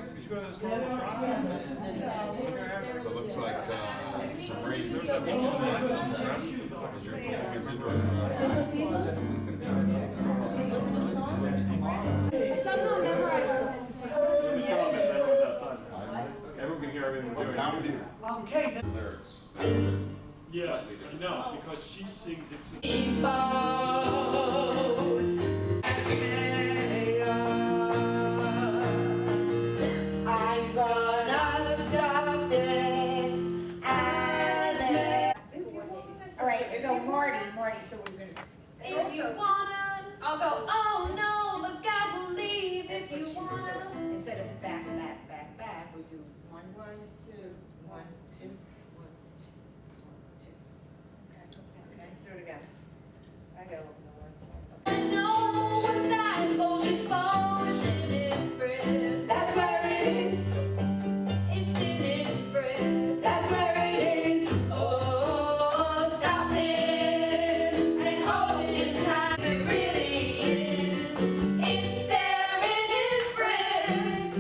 Stop-and-frisk. Did you go to the Stop-and-frisk? So it looks like some raised. There's that one that's because your performance indoor. Somehow memorized. Everyone can hear everything we're doing. Okay. Lyrics. Yeah, no, because she sings it. All right, so Marty, so we're gonna. If you wanna, I'll go, oh no, the guys will leave if you wanna. Instead of back, we do 1, 2, 1, 2, 1, 2. Okay, so it again. I gotta open the word. I know what that bullshit's for, it's in his frizz. That's where it is. It's in his frizz. That's where it is. Oh, stop it and hold it tight. It really is. It's there in his frizz.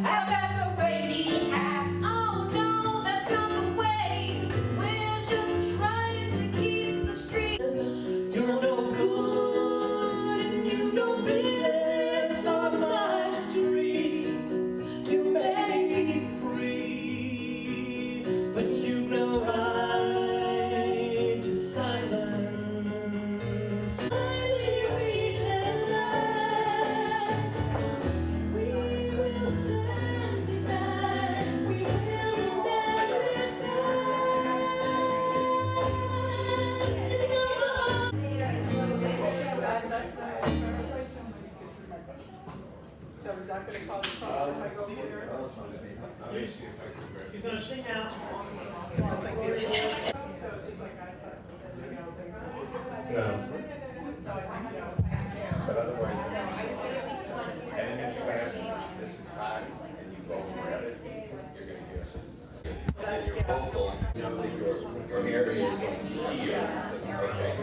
How about the way he acts? Oh no, that's not the way. We're just trying to keep the streets. You're no good and you've no business on my streets. You may be free, but you've no right to silence. Finally reach at last. We will stand tonight. We will So is that going to cause a problem if I go over here? He's gonna sing out. So it's just like I test. So I think, But otherwise, and it's bad, this is hot, and you go grab it, you're gonna get this. And you're hopeful, you know, that your area is here, okay,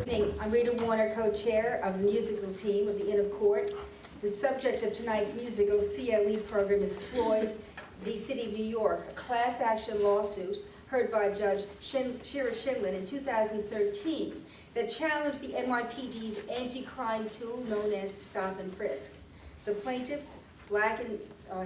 here. I'm Rita Warner, co-chair of the musical team of the Inn of Court. The subject of tonight's musical CLE program is Floyd v. City of New York, a class action lawsuit heard by Judge Shira Schindlin in 2013 that challenged the NYPD's anti-crime tool known as Stop-and-frisk. The plaintiffs, black and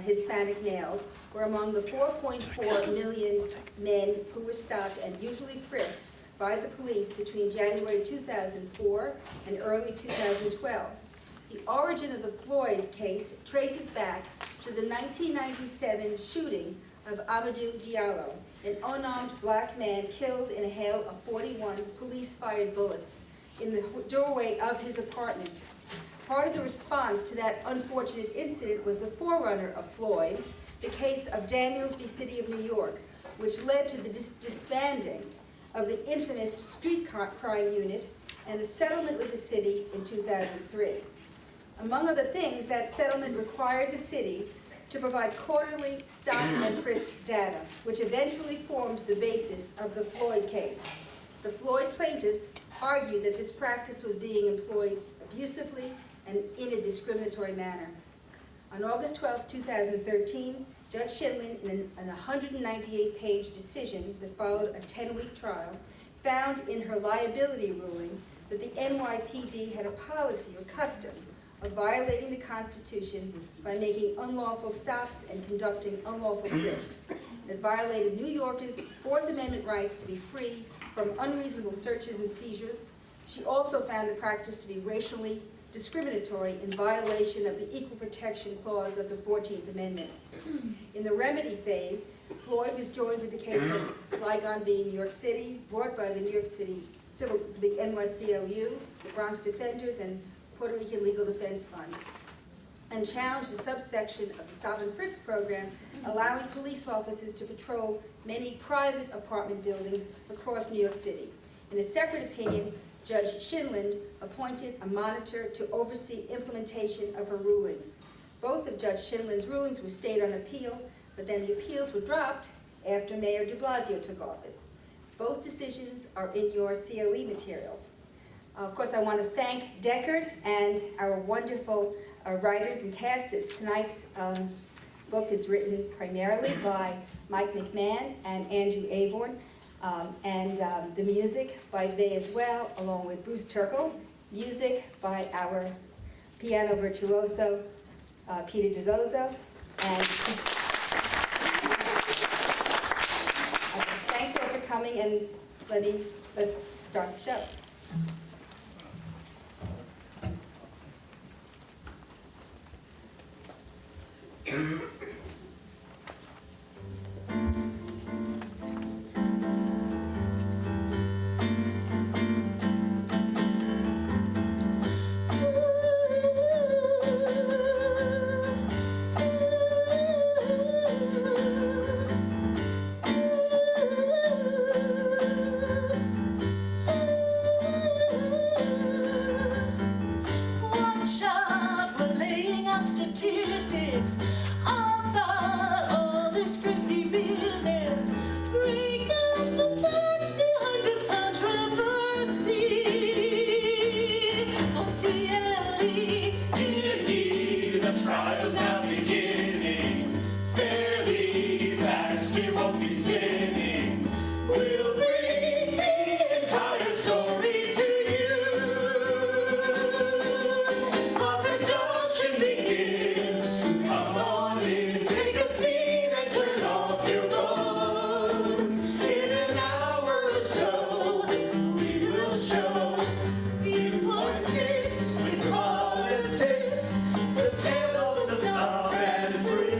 Hispanic males, were among the 4.4 million men who were stopped and usually frisked by the police between January 2004 and early 2012. The origin of the Floyd case traces back to the 1997 shooting of Amadou Diallo, an unarmed black man killed in a hail of 41 police-fired bullets in the doorway of his apartment. Part of the response to that unfortunate incident was the forerunner of Floyd, the case of Daniels v. City of New York, which led to the disbanding of the infamous street crime unit and a settlement with the city in 2003. Among other things, that settlement required the city to provide quarterly stop and frisk data, which eventually formed the basis of the Floyd case. The Floyd plaintiffs argued that this practice was being employed abusively and in a discriminatory manner. On August 12, 2013, Judge Schindlin, in an 198-page decision that followed a 10-week trial, found in her liability ruling that the NYPD had a policy or custom of violating the Constitution by making unlawful stops and conducting unlawful frisks. It violated New Yorkers' Fourth Amendment rights to be free from unreasonable searches and seizures. She also found the practice to be racially discriminatory in violation of the Equal Protection Clause of the 14th Amendment. In the remedy phase, Floyd was joined with the case of Ligon v. New York City, brought by the New York City the NYCLU, the Bronx Defenders, and Puerto Rican Legal Defense Fund, and challenged the subsection of the Stop-and-frisk program, allowing police officers to patrol many private apartment buildings across New York City. In a separate opinion, Judge Schindlin appointed a monitor to oversee implementation of her rulings. Both of Judge Schindlin's rulings were stayed on appeal, but then the appeals were dropped after Mayor de Blasio took office. Both decisions are in your CLE materials. Of course, I want to thank Deckard and our wonderful writers and cast at tonight's book is written primarily by Mike McMahon and Andrew Avorn, and the music by they as well, along with Bruce Turkle. Music by our piano virtuoso, Peter DeZozo. And thanks all for coming, and let's start the show. One shot, we're laying out statistics. I thought all this frisky business. Bring out the facts behind this controversy. For CLE, Nearly the trial's now beginning. Fairly facts we won't be spinning. We'll bring the entire story to you. Our production begins. Come on in, take a seat and turn off your phone. In an hour or so, we will show you what's mixed with politics. The tale of the stop and frisk.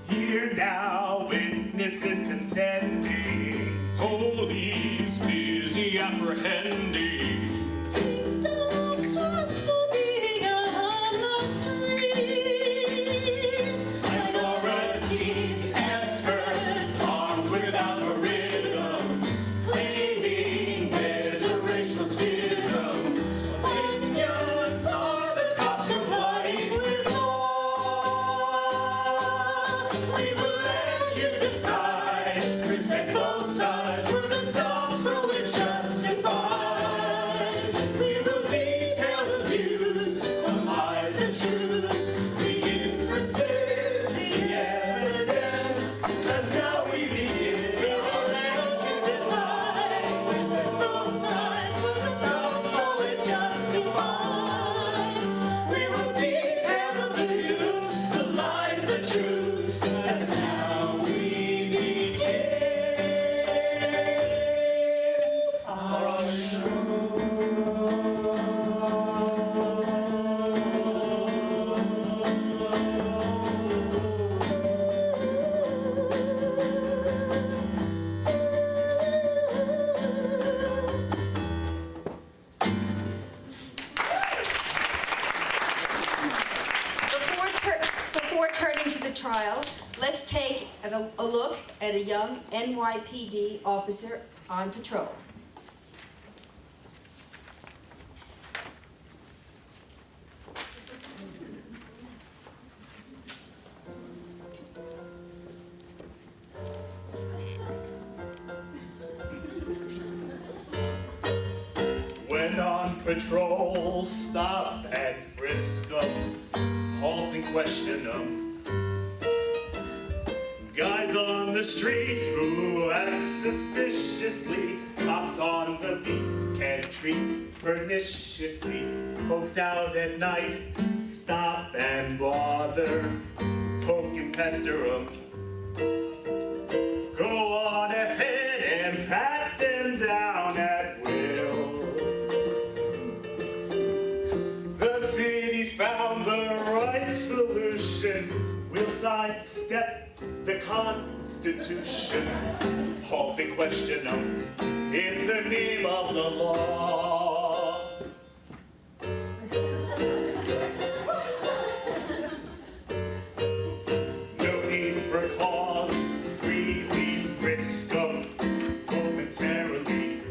Here now, witnesses contending, police busy apprehending. team stop just for being out on the street. Minorities, experts, armed with algorithms, claiming there's a racial schism. Opinions are the cops complying with law. We will let you decide. Present both sides. We're the stop, so it's justified. We will detail the views, the lies and truths, the inferences, the evidence. As now we begin. We will let you decide. Present both sides. We're the stop, so it's justified. We will detail the views, the lies, the truths. As now we begin our Before turning to the trial, let's take a look at a young NYPD officer on patrol. When on patrol, stop and frisk 'em, halt and question 'em. Guys on the street who act suspiciously, cops on the beat can treat perniciously. Folks out at night, stop and bother, poke and pester 'em. Go on ahead and pat them down at will. The city's found the right solution. We'll sidestep the Constitution. Halt and question them in the name of the law. No need for cause, freely frisk 'em momentarily.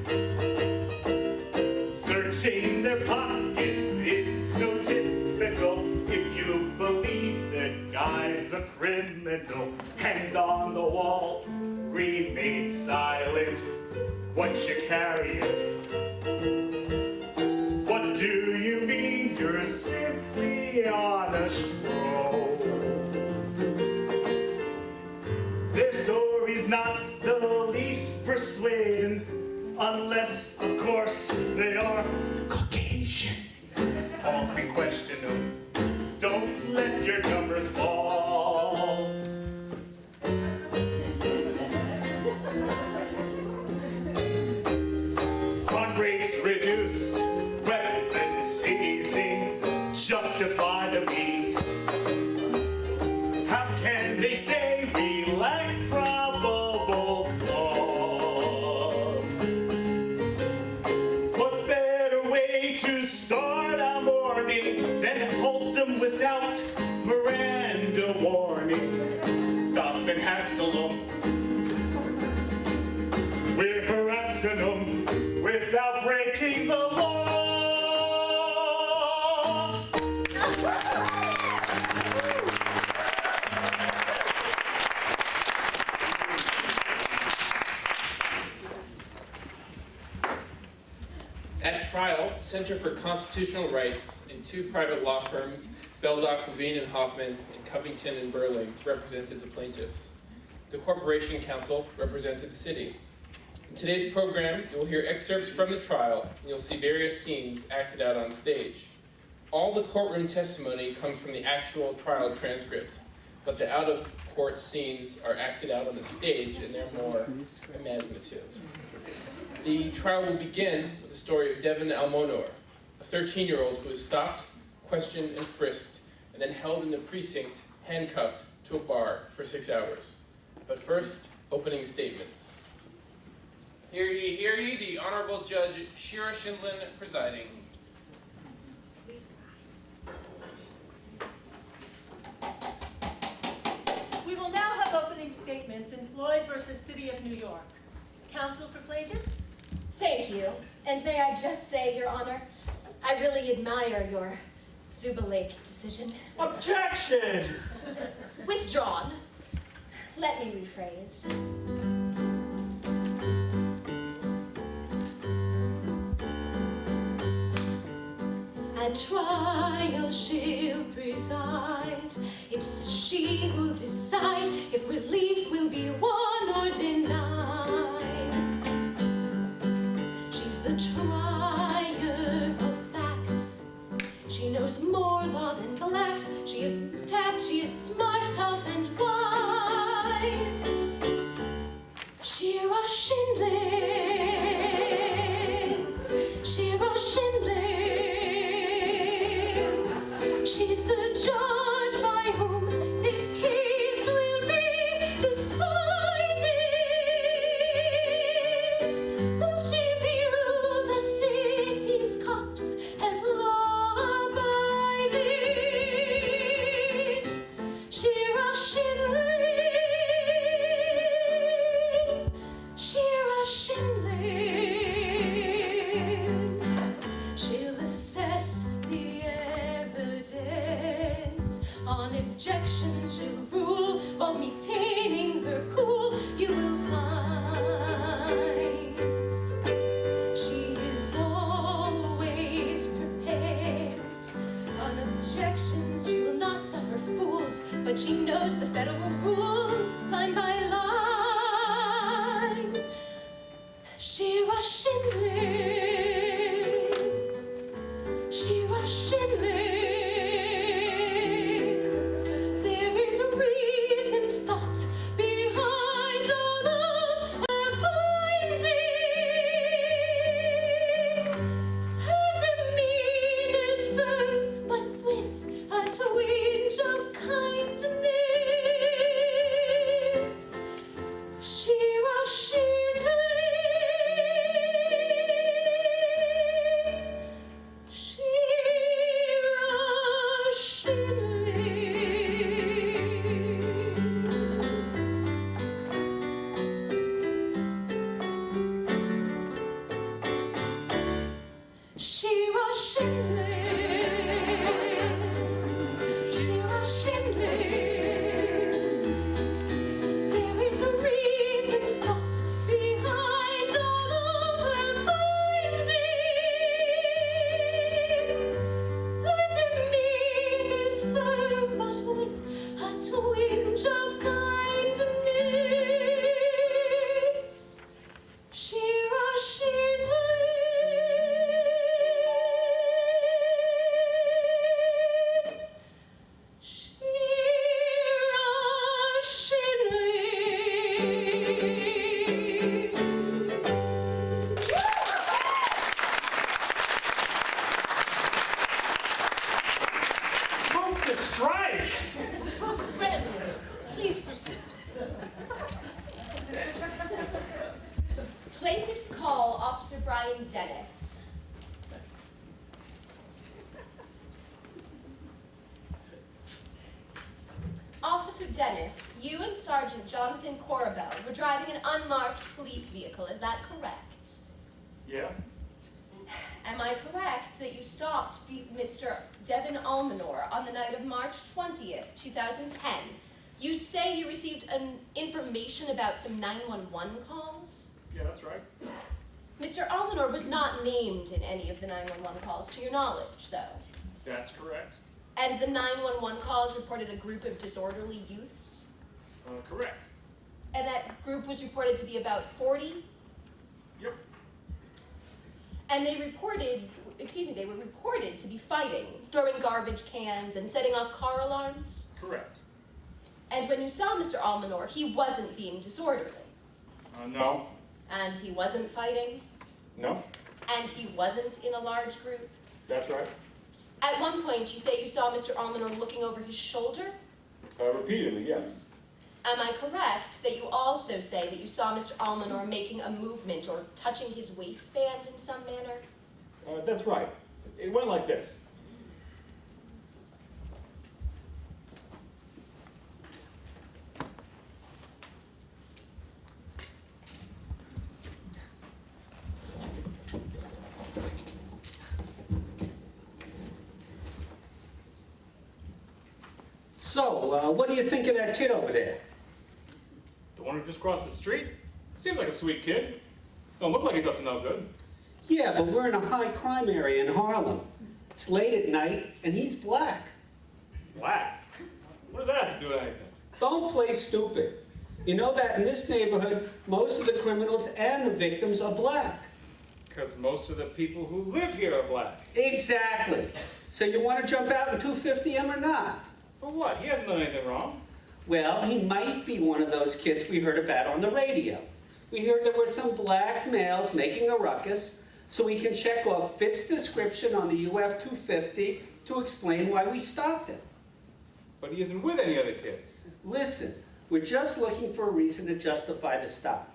Searching their pockets is so typical. If you believe that guy's a criminal, hangs on the wall, remain silent. What you carrying? to start our morning, then halt them without Miranda warning. Stop and hassle them. We're harassing them without breaking the law. At trial, the Center for Constitutional Rights and two private law firms, Beldock, Levine and Hoffman, and Covington and Burling, represented the plaintiffs. The Corporation Counsel represented the city. In today's program, you will hear excerpts from the trial, and you'll see various scenes acted out on stage. All the courtroom testimony comes from the actual trial transcript, but the out-of-court scenes are acted out on the stage, and they're more imaginative. The trial will begin with the story of Devin Almonor, a 13-year-old who was stopped, questioned, and frisked, and then held in the precinct, handcuffed to a bar for 6 hours. But first, opening statements. Hear ye, the Honorable Judge Shira Schindlin presiding. We will now have opening statements in Floyd versus City of New York. Counsel for plaintiffs? Thank you. And may I just say, Your Honor, I really admire your Zuba Lake decision. Objection! Withdrawn. Let me rephrase. At trial she'll preside. It's she who'll decide if relief will be won or denied. She's the trier of facts. She knows more law than blacks. She is tact, she is smart, tough, and wise. Shira Schindlin, Shira Schindlin. She's the judge by whom this case will be decided. Will she view the city's cops as law-abiding? Shira Schindlin, Shira Schindlin. She'll assess the evidence. On objections she'll rule while maintaining her cool. You will find she is always prepared. On objections she will not suffer fools, but she knows the federal rules line by line. Shira Schindlin, Shira Schindlin. There is reasoned thought behind all of her findings. Her demeanor's firm, but with a twinge of kindness. Shira Schindlin, Shira Schindlin. Shira Schindlin, Shira Schindlin. There is a reasoned thought behind all of her findings. Her demeanor's firm, but with a twinge of kindness. Shira Schindlin, Shira Schindlin. Move the strike! Granted. Please proceed. Plaintiffs call Officer Brian Dennis. Officer Dennis, you and Sergeant Jonathan Corabell were driving an unmarked police vehicle, is that correct? Yeah? Am I correct that you stopped Mr. Devin Almanor on the night of March 20th, 2010? You say you received an information about some 911 calls? Yeah, that's right. Mr. Almanor was not named in any of the 911 calls, to your knowledge, though. That's correct. And the 911 calls reported a group of disorderly youths? Correct. And that group was reported to be about 40? Yep. And they were reported to be fighting, throwing garbage cans and setting off car alarms? Correct. And when you saw Mr. Almanor, he wasn't being disorderly? No. And he wasn't fighting? No. And he wasn't in a large group? That's right. At one point, you say you saw Mr. Almanor looking over his shoulder? Repeatedly, yes. Am I correct that you also say that you saw Mr. Almanor making a movement or touching his waistband in some manner? That's right. It went like this. So, what do you think of that kid over there? The one who just crossed the street? Seems like a sweet kid. Don't look like he's up to no good. Yeah, but we're in a high crime area in Harlem. It's late at night, and he's black. Black? What does that have to do with anything? Don't play stupid. You know that in this neighborhood, most of the criminals and the victims are black. Because most of the people who live here are black. Exactly. So you want to jump out in 250M or not? For what? He hasn't done anything wrong. Well, he might be one of those kids we heard about on the radio. We heard there were some black males making a ruckus, so we can check off Fitz's description on the UF 250 to explain why we stopped him. But he isn't with any other kids. Listen, we're just looking for a reason to justify the stop.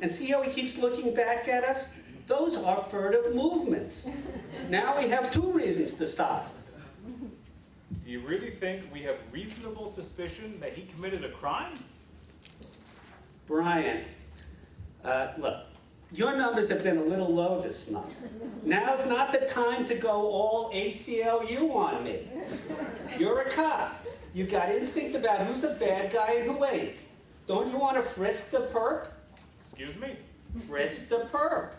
And see how he keeps looking back at us? Those are furtive movements. Now we have 2 reasons to stop. Do you really think we have reasonable suspicion that he committed a crime? Brian, look, your numbers have been a little low this month. Now's not the time to go all ACLU on me. You're a cop. You got instinct about who's a bad guy and who ain't. Don't you want to frisk the perp? Excuse me? Frisk the perp.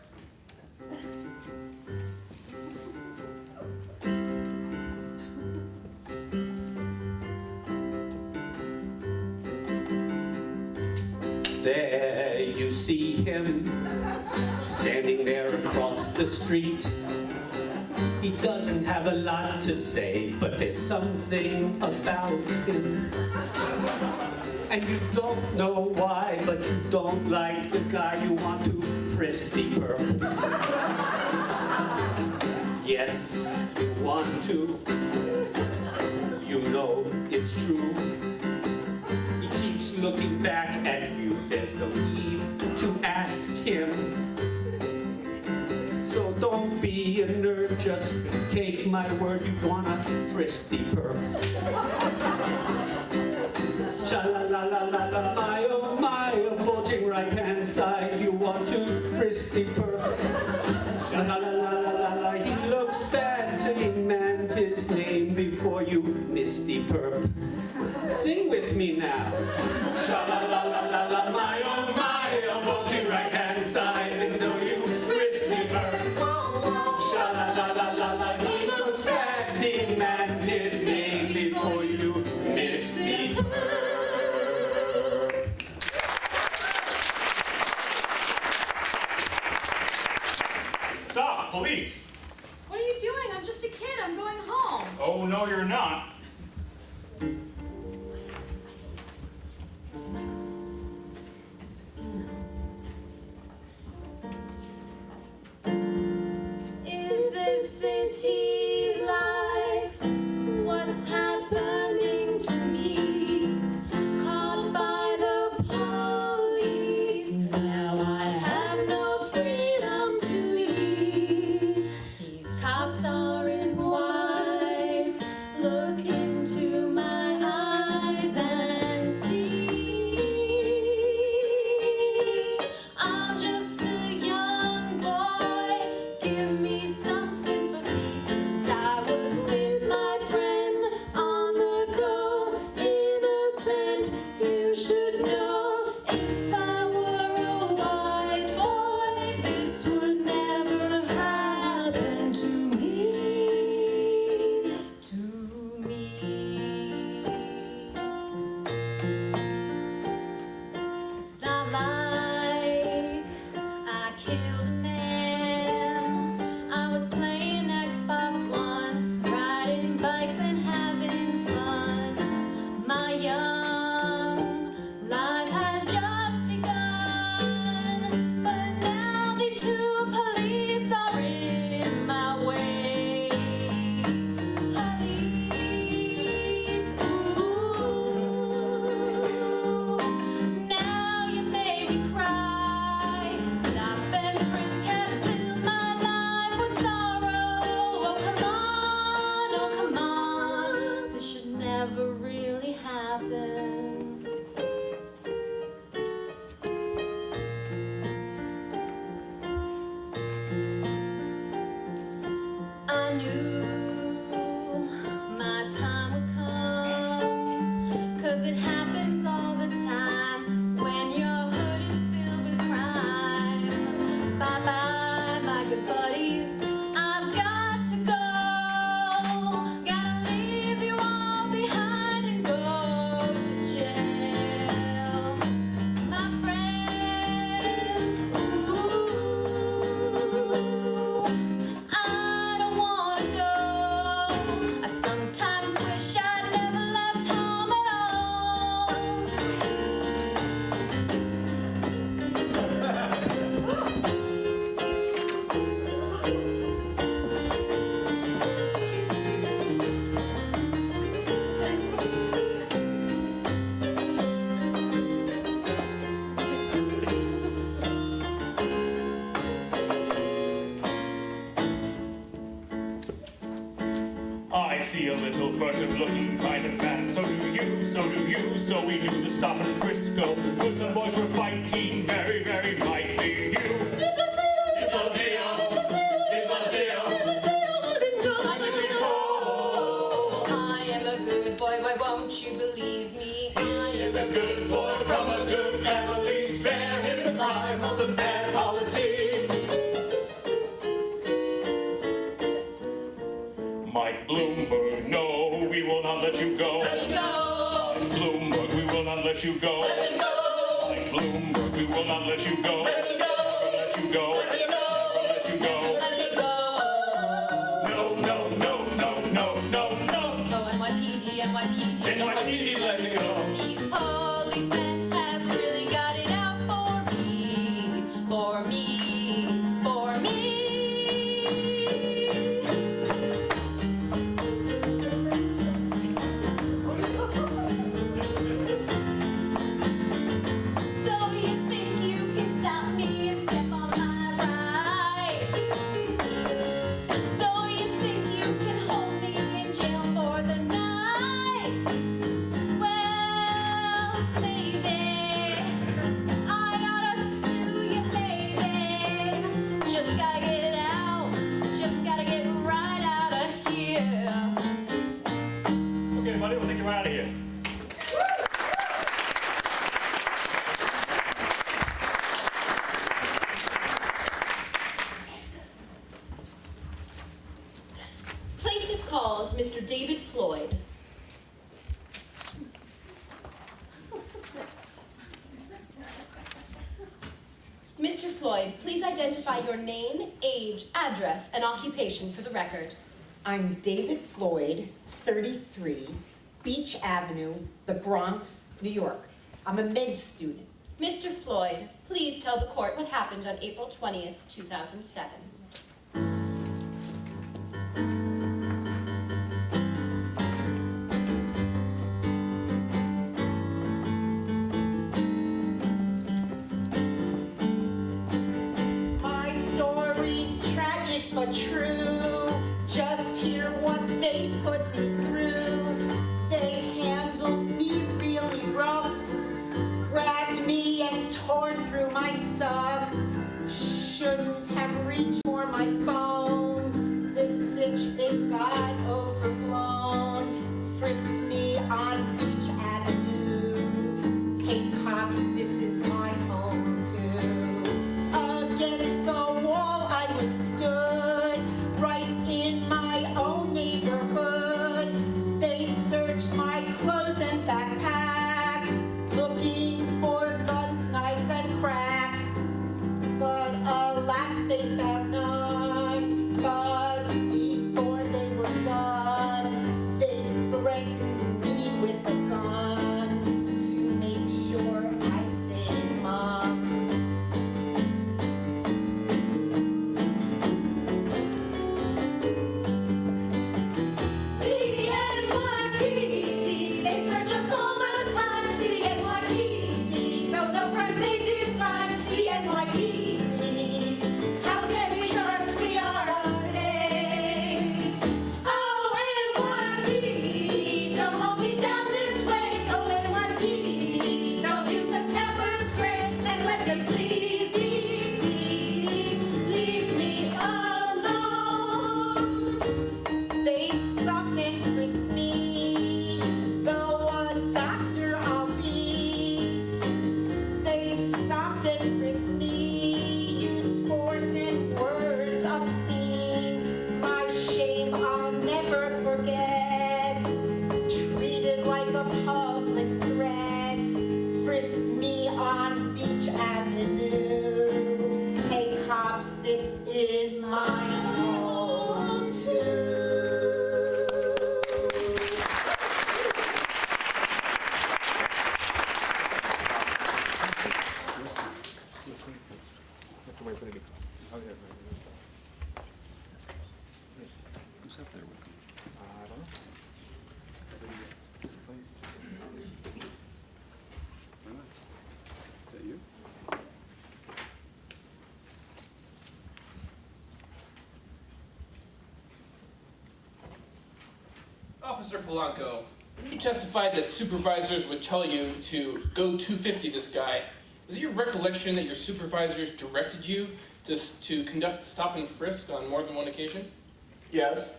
There you see him, standing there across the street. He doesn't have a lot to say, but there's something about him. And you don't know why, but you don't like the guy you want to frisk deeper. Yes, you want to. You know it's true. He keeps looking back at you. There's no need to ask him. So don't be a nerd, just take my word, you wanna frisk deeper. Sha-la-la-la-la-la, my oh my, a bulging right-hand side, you want to frisk deeper. Sha-la-la-la-la-la, he looks bad, so demand his name before you misty perp. Sing with me now. Sha-la-la-la-la-la, my oh my, a bulging right-hand side, and so you frisk deeper. Sha-la-la-la-la-la, he looks bad, demand his name before you misty perp. Stop, police! What are you doing? I'm just a kid. I'm going home. Oh, no, you're not. Is this city life? What's happening to me? Caught by the police. Now I have no freedom to leave. These cops aren't wise. Look into my eyes and knew my time would come, 'cause it happens all the time when your hood is filled with crime. Bye-bye, my good buddies, I've got to go. Gotta leave you all behind and go to jail. My friends, ooh, I don't wanna go. I sometimes wish I'd never left home at all. I see a little furtive looking kind of man. So do you, so do you, so we do the stop and frisk go. When some boys were fighting, very, very might be you. I am a good boy, why won't you believe me? I am a Good boy from a good family, spare him the time of the bad policy. Mike Bloomberg, no, we will not let you go. Let me go. Mike Bloomberg, we will not let you go. Let me go. Mike Bloomberg, we will not let you go. Let me go. Never let you go. Let me go. Never let you go. Let me go. No, no, no, no, no, no, no. Oh, NYPD, NYPD, NYPD, let me go. These policemen have really got it out for me, for me, for me. So you think you can stop me and step on my rights? So you think you can hold me in jail for the night? Well, maybe I oughta sue you, baby. Just gotta get it out, just gotta get right out of here. Okay, buddy, we'll take you right out of here. Plaintiff calls Mr. David Floyd. Mr. Floyd, please identify your name, age, address, and occupation for the record. I'm David Floyd, 33, Beach Avenue, the Bronx, New York. I'm a med student. Mr. Floyd, please tell the court what happened on April 20th, 2007. My story's tragic but true. Just hear what they put me through. They handled me really rough, grabbed me and tore through my stuff. Shouldn't have reached for my phone. This itch, it got overblown. Frisked me on Beach Avenue. Hey cops, this is my home too. Against the wall I was stood, right in my own neighborhood. They Who's up there with him? I don't know. Is that you? Officer Polanco, you testified that supervisors would tell you to go 250 this guy. Is it your recollection that your supervisors directed you to conduct stop and frisk on more than one occasion? Yes.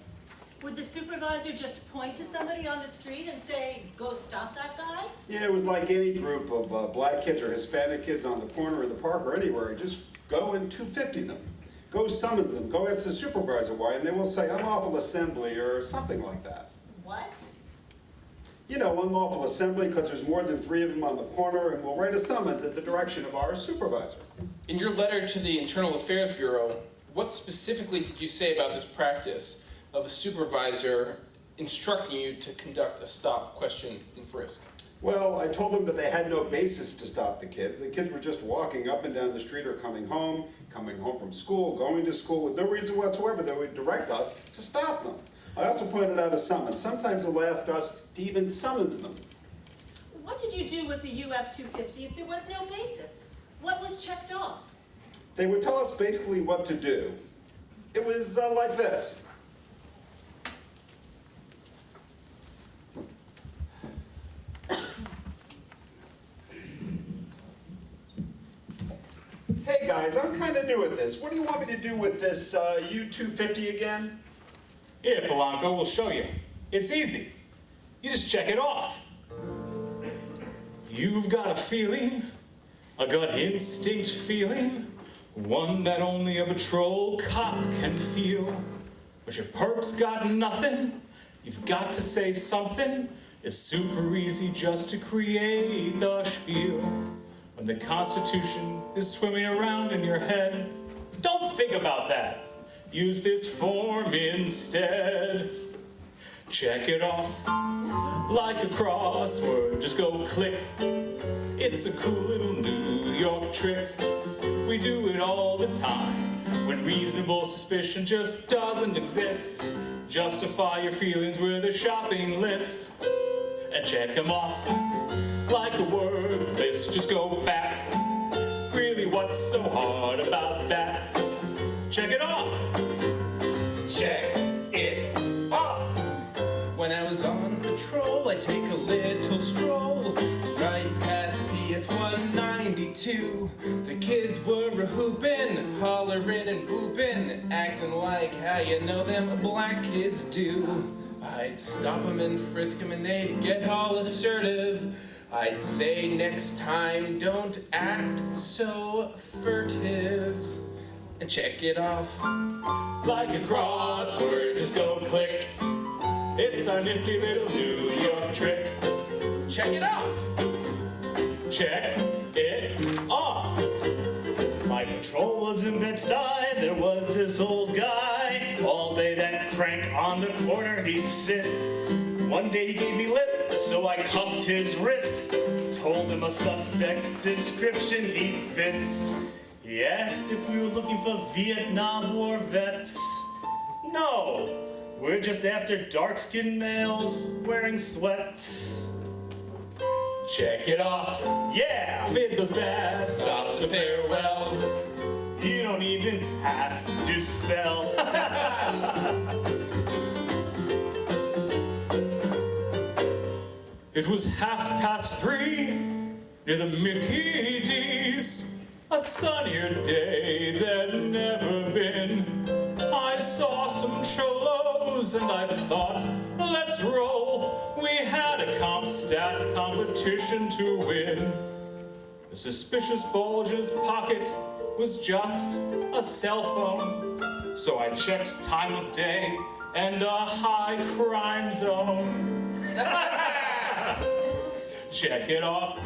Would the supervisor just point to somebody on the street and say, go stop that guy? Yeah, it was like any group of black kids or Hispanic kids on the corner of the park or anywhere. Just go and 250 them. Go summons them. Go ask the supervisor why, and they will say unlawful assembly or something like that. What? You know, unlawful assembly because there's more than 3 of them on the corner, and we'll write a summons at the direction of our supervisor. In your letter to the Internal Affairs Bureau, what specifically did you say about this practice of a supervisor instructing you to conduct a stop, question, and frisk? Well, I told them that they had no basis to stop the kids. The kids were just walking up and down the street or coming home from school, going to school with no reason whatsoever. They would direct us to stop them. I also pointed out a summons. Sometimes they'll ask us to even summons them. What did you do with the UF-250 if there was no basis? What was checked off? They would tell us basically what to do. It was like this. Hey guys, I'm kind of new at this. What do you want me to do with this U-250 again? Here, Polanco, we'll show you. It's easy. You just check it off. You've got a feeling, a gut instinct feeling, one that only a patrol cop can feel. But your perp's got nothing. You've got to say something. It's super easy just to create the spiel. When the Constitution is swimming around in your head, don't think about that. Use this form instead. Check it off like a crossword. Just go click. It's a cool little New York trick. We do it all the time when reasonable suspicion just doesn't exist. Justify your feelings with a shopping list and check them off like a word list. Just go back. Really, what's so hard about that? Check it off. Check it off. When I was on patrol, I take a little stroll right past PS 192. The kids were a-hoopin', hollerin' and whoopin', acting like how you know them black kids do. I'd stop 'em and frisk 'em and they'd get all assertive. I'd say next time, don't act so furtive. And check it off like a crossword. Just go click. It's our nifty little New York trick. Check it off. Check it off. My patrol was in Bed-Stuy. There was this old guy. All day that crank on the corner he'd sit. One day he gave me lip, so I cuffed his wrists. Told him a suspect's description he fits. He asked if we were looking for Vietnam War vets. No, we're just after dark-skinned males wearing sweats. Check it off. Yeah! Bid those bad stops a farewell. You don't even have to spell. It was 3:30 near the Mickey D's. A sunnier day than never been. I saw some cholos and I thought, let's roll. We had a comp stat competition to win. The suspicious bulge's pocket was just a cell phone. So I checked time of day and a high crime zone. Check it off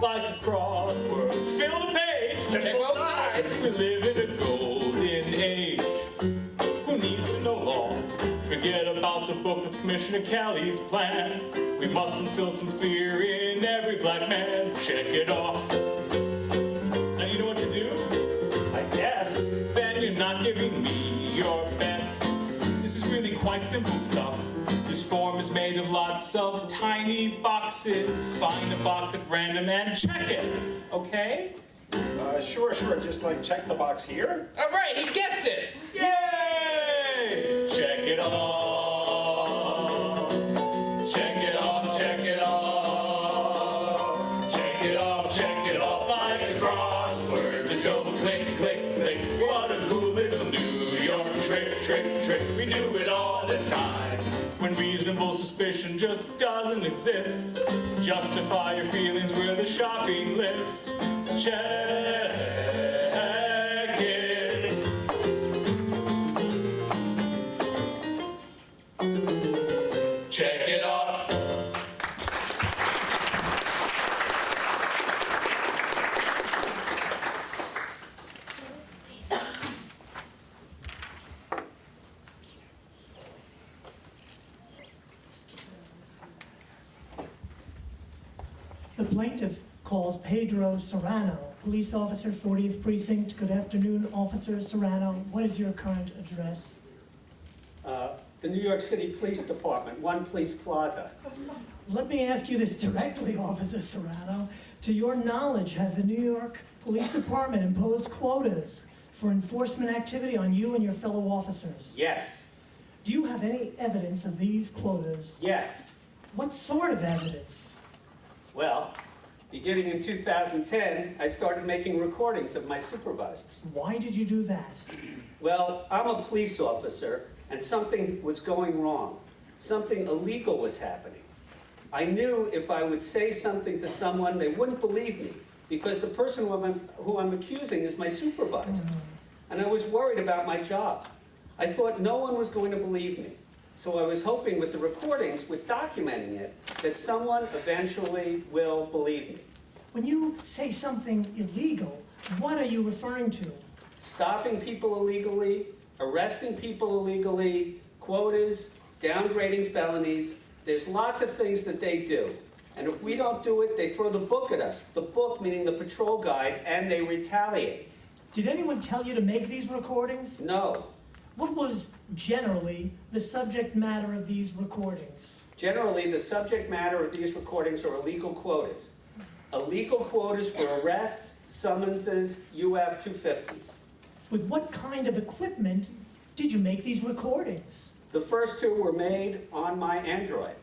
like a crossword. Fill the page. Check both sides. We live in a golden age. Who needs to know law? Forget about the book that's Commissioner Kelly's plan. We must instill some fear in every black man. Check it off. Now you know what to do? I guess. Then you're not giving me your best. This is really quite simple stuff. This form is made of lots of tiny boxes. Find a box at random and check it, okay? Sure. Just like check the box here. All right, he gets it. Yay! Check it off. Check it off, check it off. Check it off, check it off like a crossword. Just go click, click, click. What a cool little New York trick, trick, trick. We do it all the time. When reasonable suspicion just doesn't exist, justify your feelings with a shopping list. Check it. Check it off. The plaintiff calls Pedro Serrano, police officer, 40th Precinct. Good afternoon, Officer Serrano. What is your current address? The New York City Police Department, One Police Plaza. Let me ask you this directly, Officer Serrano. To your knowledge, has the New York Police Department imposed quotas for enforcement activity on you and your fellow officers? Yes. Do you have any evidence of these quotas? Yes. What sort of evidence? Well, beginning in 2010, I started making recordings of my supervisors. Why did you do that? Well, I'm a police officer, and something was going wrong. Something illegal was happening. I knew if I would say something to someone, they wouldn't believe me, because the person who I'm accusing is my supervisor. And I was worried about my job. I thought no one was going to believe me. So I was hoping with the recordings, with documenting it, that someone eventually will believe me. When you say something illegal, what are you referring to? Stopping people illegally, arresting people illegally, quotas, downgrading felonies. There's lots of things that they do. And if we don't do it, they throw the book at us. The book meaning the patrol guide, and they retaliate. Did anyone tell you to make these recordings? No. What was generally the subject matter of these recordings? Generally, the subject matter of these recordings are illegal quotas. Illegal quotas for arrests, summonses, UF 250s. With what kind of equipment did you make these recordings? The first two were made on my Android.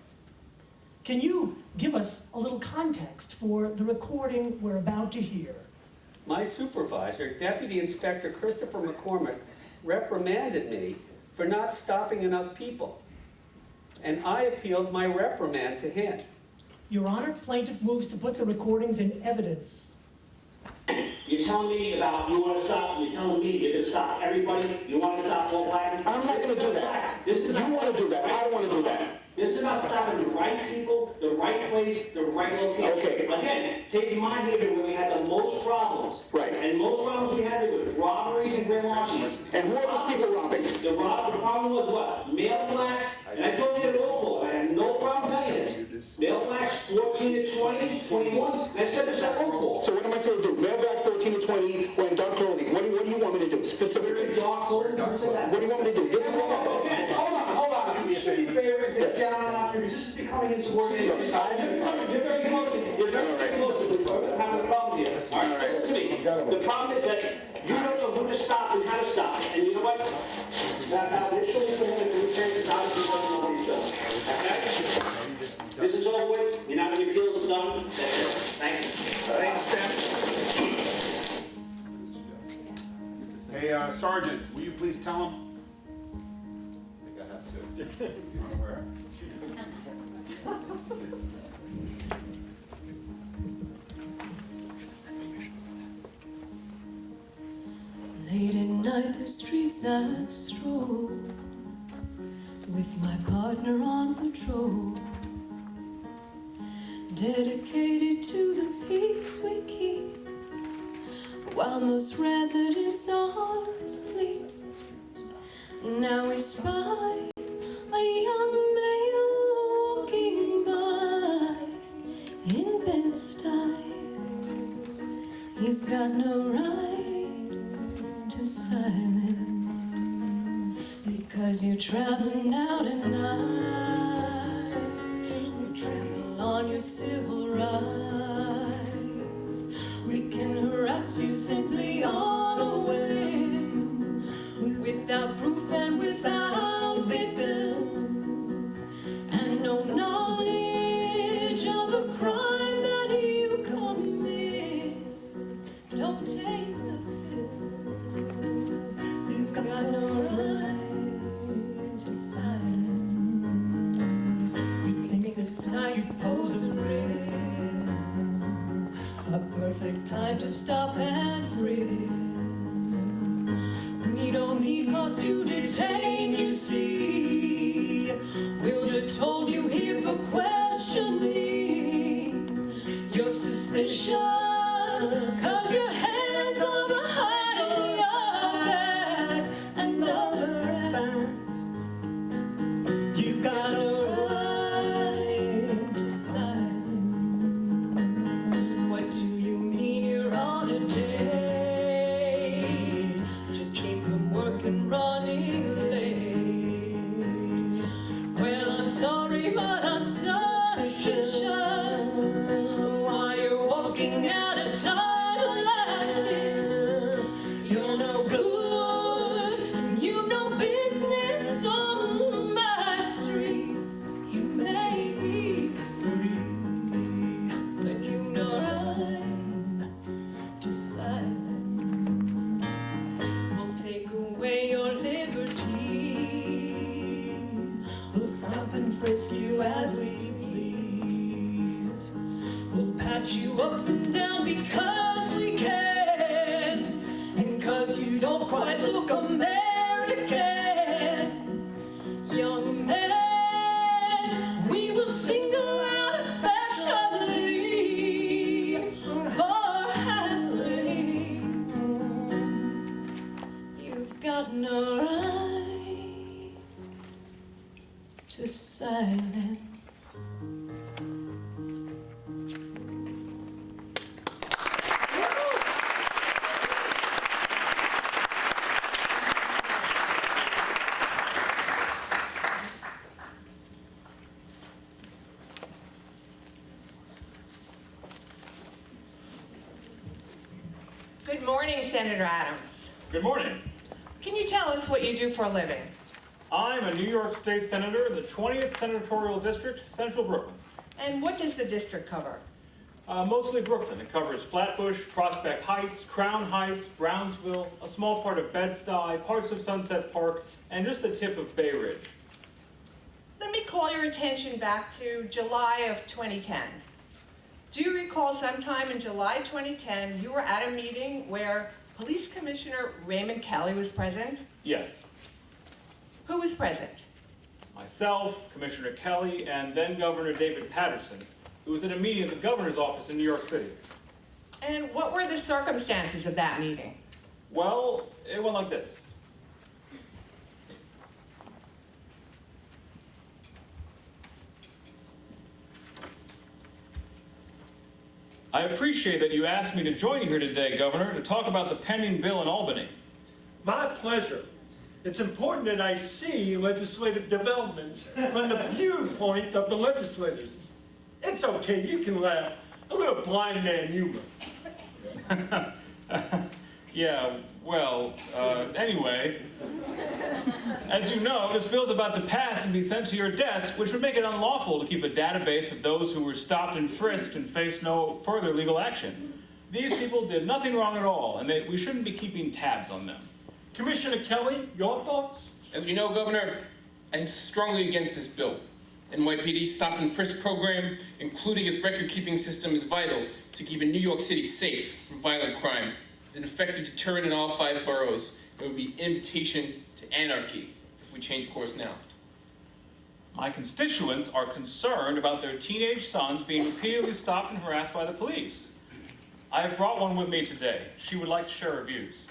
Can you give us a little context for the recording we're about to hear? My supervisor, Deputy Inspector Christopher McCormick, reprimanded me for not stopping enough people. And I appealed my reprimand to him. Your Honor, plaintiff moves to put the recordings in evidence. You're telling me about you want to stop, you're telling me you're going to stop everybody, you want to stop all blacks? I'm not going to do that. You want to do that. I don't want to do that. This is about stopping the right people, the right place, the right location. Okay. Again, take in mind here where we had the most problems. Right. And most problems we had there were robberies and grand larcenies. And who are those people robbing? The problem was what? Male blacks, and I told you it all, I had no problem telling you this. Male blacks 14 to 20, 21, and I said this at roll call. So what am I supposed to do? Male black 14 to 20 wearing dark clothing. What do you want me to do specifically? Dark clothing? What do you want me to do? This is what Hold on. This is becoming insubordinate. You're very close to having a problem here. All right, listen to me. The problem is that you don't know who to stop and how to stop. And you know what? Now, this is going to change the time to know what he's done. Okay? This is all with. You're not going to appeal. It's done. Thank you. Thanks, Hey, Sergeant, will you please tell him? I think I have to. Where? Late at night the streets I stroll, with my partner on patrol, dedicated to the peace we keep, while most residents are asleep. Now we spy a young male walking by in Bed-Stuy. He's got no right to silence, because As you're traveling out at night, we trample on your civil rights. We can harass you simply on a whim, without proof and without victims, and no knowledge of a crime that you commit. Don't take the film. You've got no right to silence. We think this night you pose a risk, a perfect time to stop and frisk. We don't need cause to detain, you see. We'll just hold you here for questioning. You're suspicious, cause your hands are behind your back and other facts. You've got a right to silence. What do you mean you're on a date? Just came from work and running late. Well, I'm sorry, but I'm suspicious. Why you're walking at a time like this? You're no good, and you've no business on my streets. You may be free, but you've no right to silence. We'll take away your liberties. We'll stop and frisk you as we please. We'll pat you up and down because we can, and cause you don't quite look American. Young man, we will single out especially for hassling. You've got no right to silence. Good morning, Senator Adams. Good morning. Can you tell us what you do for a living? I'm a New York State Senator in the 20th Senatorial District, Central Brooklyn. And what does the district cover? Mostly Brooklyn. It covers Flatbush, Prospect Heights, Crown Heights, Brownsville, a small part of Bed-Stuy, parts of Sunset Park, and just the tip of Bay Ridge. Let me call your attention back to July of 2010. Do you recall sometime in July 2010, you were at a meeting where Police Commissioner Raymond Kelly was present? Yes. Who was present? Myself, Commissioner Kelly, and then Governor David Patterson, who was at a meeting at the governor's office in New York City. And what were the circumstances of that meeting? Well, it went like this. I appreciate that you asked me to join you here today, Governor, to talk about the pending bill in Albany. My pleasure. It's important that I see legislative developments from the viewpoint of the legislators. It's okay, you can laugh. A little blind man humor. Yeah, well, anyway, as you know, this bill's about to pass and be sent to your desk, which would make it unlawful to keep a database of those who were stopped and frisked and face no further legal action. These people did nothing wrong at all, and we shouldn't be keeping tabs on them. Commissioner Kelly, your thoughts? As you know, Governor, I'm strongly against this bill. NYPD's Stop and Frisk program, including its record-keeping system, is vital to keeping New York City safe from violent crime. It's an effective deterrent in all 5 boroughs. It would be an invitation to anarchy if we change course now. My constituents are concerned about their teenage sons being repeatedly stopped and harassed by the police. I have brought one with me today. She would like to share her views.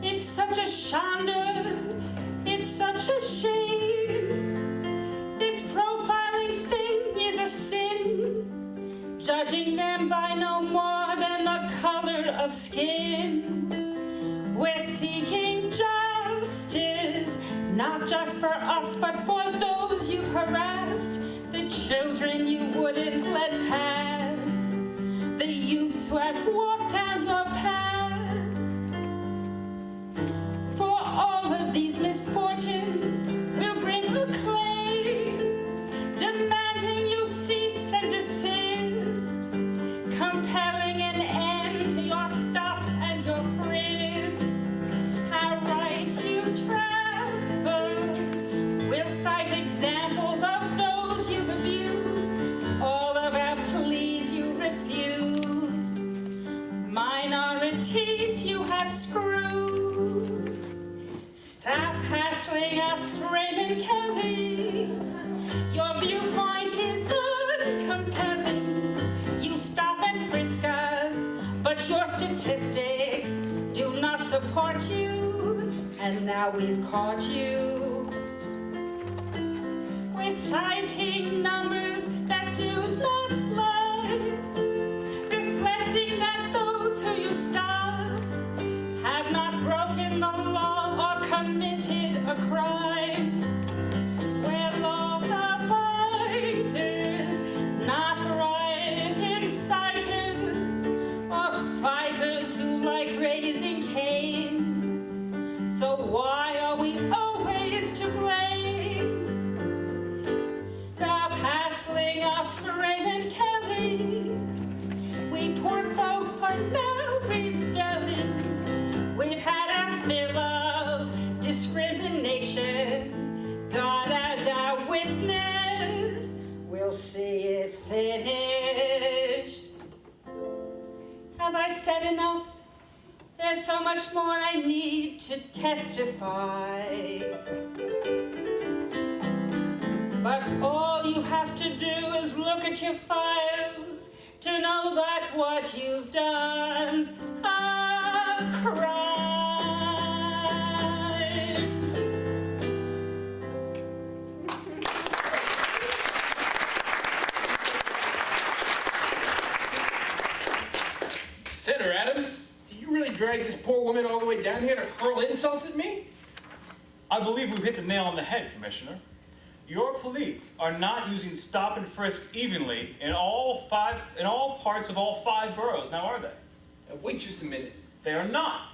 It's such a shonder, it's such a shame. This profiling thing is a sin. judging them by no more than the color of skin. We're seeking justice, not just for us, but for those you've harassed, the children you wouldn't let pass, the youths who have walked down your path. For all of these misfortunes, we'll bring a claim, demanding you cease and desist, compelling an end to your stop and your frisk. Our rights you've trampled, we'll cite examples of those you've abused, all of our pleas you refused, minorities you have screwed. Stop hassling us, Raymond Kelly. Your viewpoint is uncompelling. You stop and frisk us, but your statistics do not support you. And now we've caught you. We're citing numbers that do not lie, reflecting that those who you stop have not broken the law or committed a crime. We're law-abiders, not riot inciters or fighters who like raising Cain. So why are we always to blame? Stop hassling us, Raymond Kelly. We poor folk are now rebelling. We've had our fill of discrimination. God as our witness, we'll see it finished. Have I said enough? There's so much more I need to testify. But all you have to do is look at your files to know that what you've done's a crime. Senator Adams, did you really drag this poor woman all the way down here to hurl insults at me? I believe we've hit the nail on the head, Commissioner. Your police are not using stop and frisk evenly in all parts of all 5 boroughs, now are they? Wait just a minute. They are not.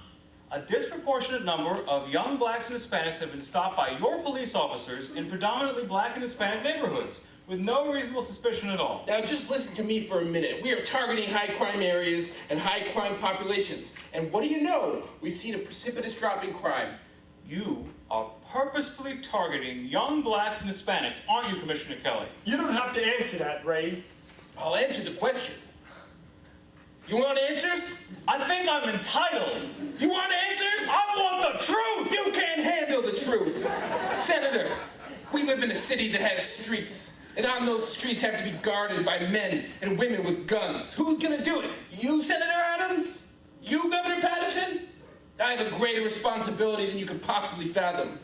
A disproportionate number of young blacks and Hispanics have been stopped by your police officers in predominantly black and Hispanic neighborhoods with no reasonable suspicion at all. Now just listen to me for a minute. We are targeting high crime areas and high crime populations. And what do you know? We've seen a precipitous drop in crime. You are purposefully targeting young blacks and Hispanics, aren't you, Commissioner Kelly? You don't have to answer that, Ray. I'll answer the question. You want answers? I think I'm entitled. You want answers? I want the truth! You can't handle the truth. Senator, we live in a city that has streets. And on those streets have to be guarded by men and women with guns. Who's gonna do it? You, Senator Adams? You, Governor Patterson? I have a greater responsibility than you could possibly fathom.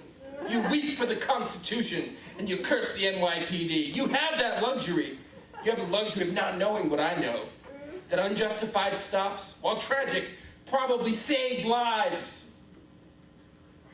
You weep for the Constitution and you curse the NYPD. You have that luxury. You have the luxury of not knowing what I know. That unjustified stops, while tragic, probably saved lives.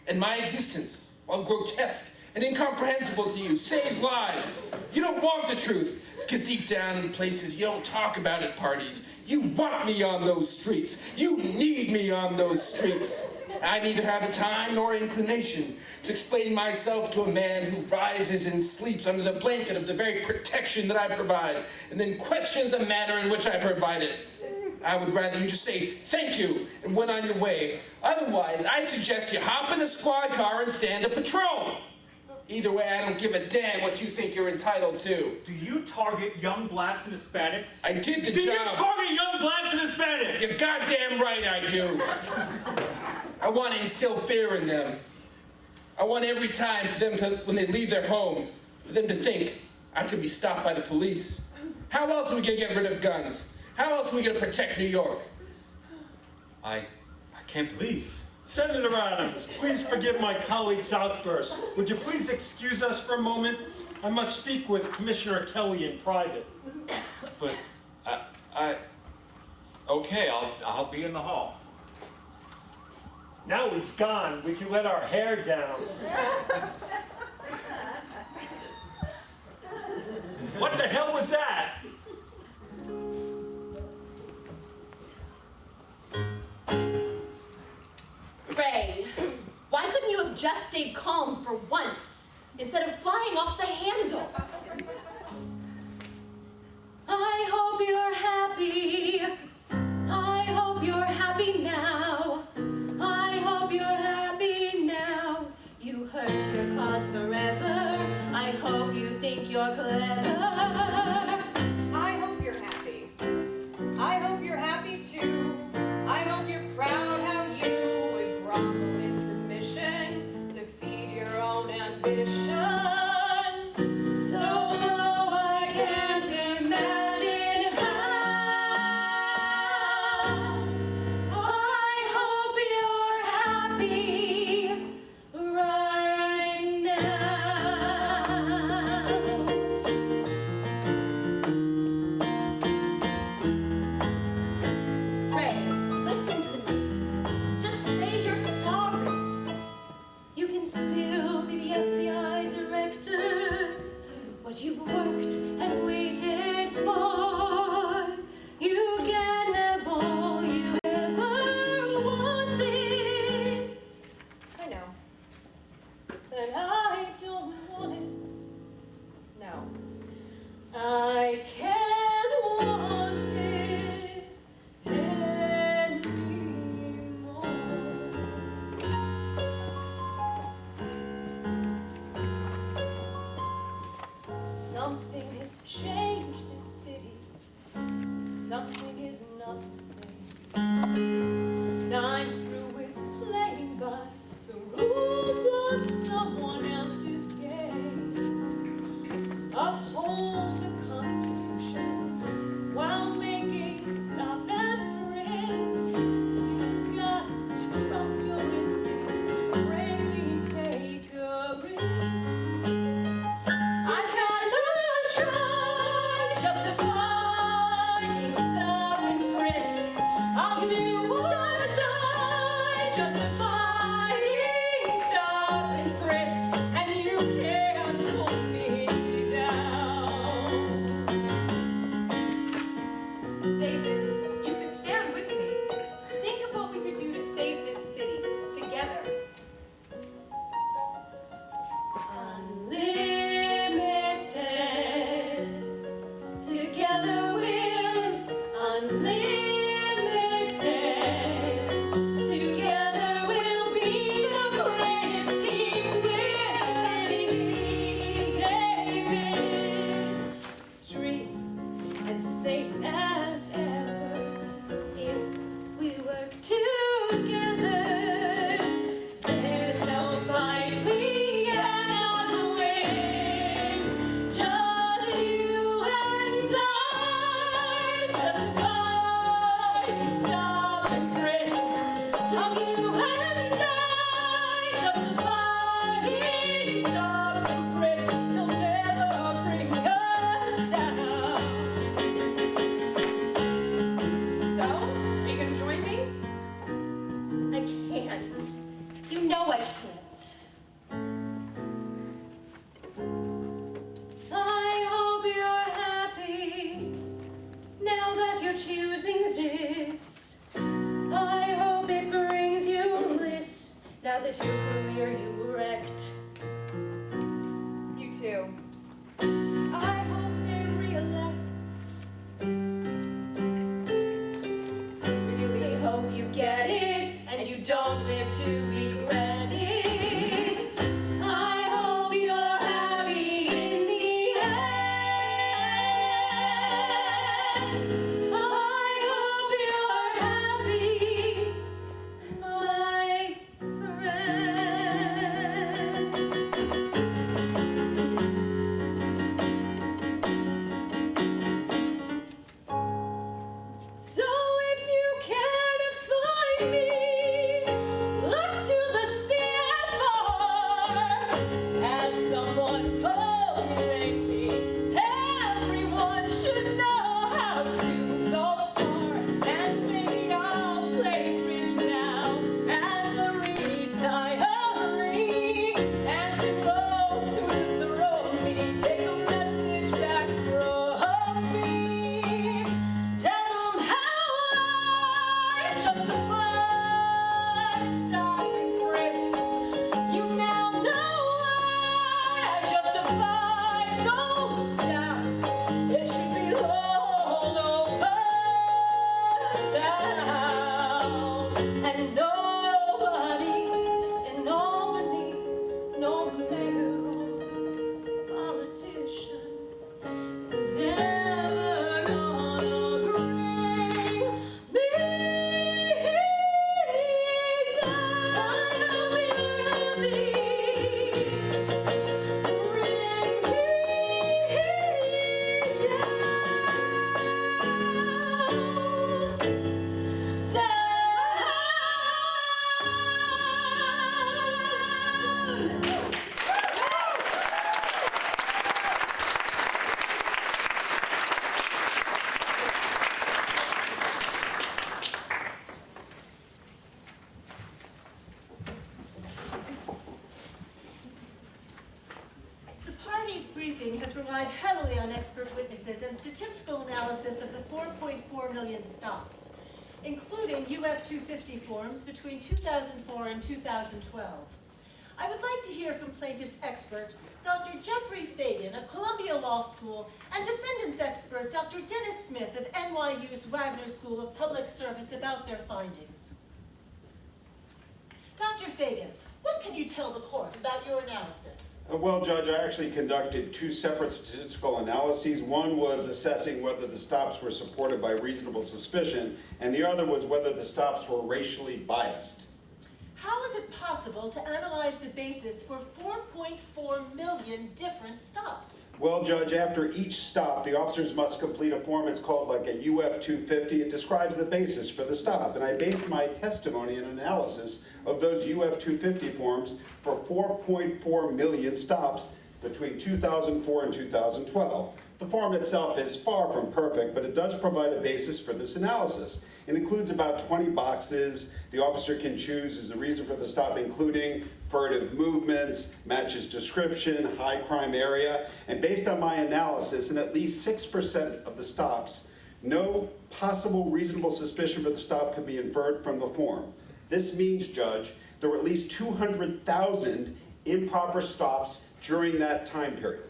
And my existence, while grotesque and incomprehensible to you, saves lives. You don't want the truth, because deep down in places you don't talk about at parties. You want me on those streets. You need me on those streets. I neither have the time nor inclination to explain myself to a man who rises and sleeps under the blanket of the very protection that I provide, and then questions the manner in which I provide it. I would rather you just say thank you and went on your way. Otherwise, I suggest you hop in a squad car and stand a patrol. Either way, I don't give a damn what you think you're entitled to. Do you target young blacks and Hispanics? I did the job. Do you target young blacks and Hispanics? You're goddamn right I do. I want to instill fear in them. I want every time for them to, when they leave their home, for them to think, I could be stopped by the police. How else are we going to get rid of guns? How else are we going to protect New York? I can't believe. Senator Adams, please forgive my colleague's outburst. Would you please excuse us for a moment? I must speak with Commissioner Kelly in private. But Okay, I'll be in the hall. Now it's gone. We can let our hair down. What the hell was that? Ray, why couldn't you have just stayed calm for once instead of flying off the handle? I hope you're happy. I hope you're happy now. I hope you're happy now. You hurt your cause forever. I hope you think you're clever. I hope you're happy. I hope you're happy too. I hope you're proud how you would grovel in submission to feed your own ambition. So though I can't imagine how, I hope you're happy right now. Ray, listen to me. Just say you're sorry. You can still be the FBI director. What you've worked and waited for. You can have all you ever wanted. I know. But I don't want it. No. I can't want it anymore. Something has changed this city. Something is not the same. And I'm through with playing by the rules of someone else's game. Uphold the Constitution while making stop and frisk. You've got to trust your instincts. Bravely take a risk. I've got to try justifying stop and frisk. I'll do what I justifying stop and frisk, and you can't pull me down. David, you can stand with me. Think of what we could do to save this city together. Unlimited. Together we're unlimited. Together we'll be the greatest team this city's seen. David, streets as safe as ever if we work together. There's no fight we cannot win. Just you and I justify stop and frisk. How you and I justify stop and frisk. They'll never bring us down. So, are you gonna join me? I can't. You know I can't. I hope you're happy now that you're choosing this. I hope it brings you bliss now that your career you wrecked. You too. I hope they re-elect. Really hope you get it and you don't live to regret it. I hope you're happy in the end. I hope you're happy, my friend. relied heavily on expert witnesses and statistical analysis of the 4.4 million stops, including UF 250 forms between 2004 and 2012. I would like to hear from plaintiff's expert, Dr. Jeffrey Fagan of Columbia Law School, and defendant's expert, Dr. Dennis Smith of NYU's Wagner School of Public Service about their findings. Dr. Fagan, what can you tell the court about your analysis? Well, Judge, I actually conducted two separate statistical analyses. One was assessing whether the stops were supported by reasonable suspicion, and the other was whether the stops were racially biased. How is it possible to analyze the basis for 4.4 million different stops? Well, Judge, after each stop, the officers must complete a form. It's called like a UF 250. It describes the basis for the stop, and I based my testimony and analysis of those UF 250 forms for 4.4 million stops between 2004 and 2012. The form itself is far from perfect, but it does provide a basis for this analysis. It includes about 20 boxes the officer can choose as the reason for the stop, including furtive movements, matches description, high crime area, and based on my analysis, in at least 6% of the stops, no possible reasonable suspicion for the stop could be inferred from the form. This means, Judge, there were at least 200,000 improper stops during that time period.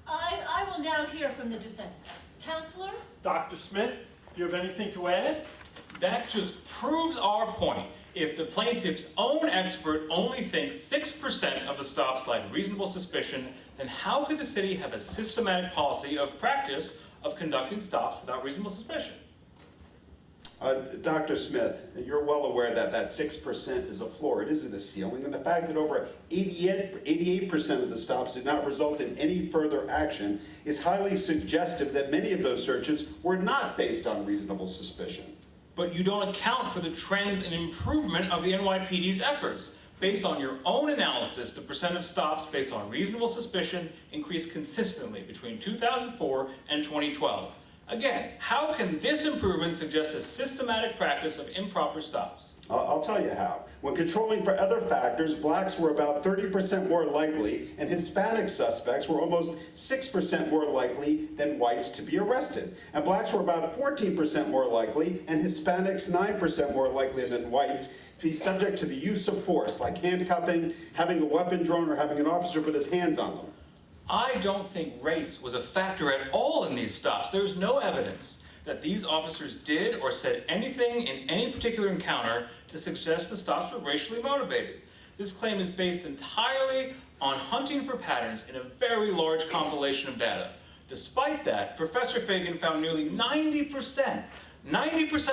I will now hear from the defense. Counselor? Dr. Smith, do you have anything to add? That just proves our point. If the plaintiff's own expert only thinks 6% of the stops lack reasonable suspicion, then how could the city have a systematic policy of practice of conducting stops without reasonable suspicion? Dr. Smith, you're well aware that that 6% is a floor. It isn't a ceiling. And the fact that over 88% of the stops did not result in any further action is highly suggestive that many of those searches were not based on reasonable suspicion. But you don't account for the trends and improvement of the NYPD's efforts. Based on your own analysis, the percent of stops based on reasonable suspicion increased consistently between 2004 and 2012. Again, how can this improvement suggest a systematic practice of improper stops? I'll tell you how. When controlling for other factors, blacks were about 30% more likely, and Hispanic suspects were almost 6% more likely than whites to be arrested. And blacks were about 14% more likely, and Hispanics 9% more likely than whites to be subject to the use of force, like handcuffing, having a weapon drawn, or having an officer put his hands on them. I don't think race was a factor at all in these stops. There's no evidence that these officers did or said anything in any particular encounter to suggest the stops were racially motivated. This claim is based entirely on hunting for patterns in a very large compilation of data. Despite that, Professor Fagan found nearly 90%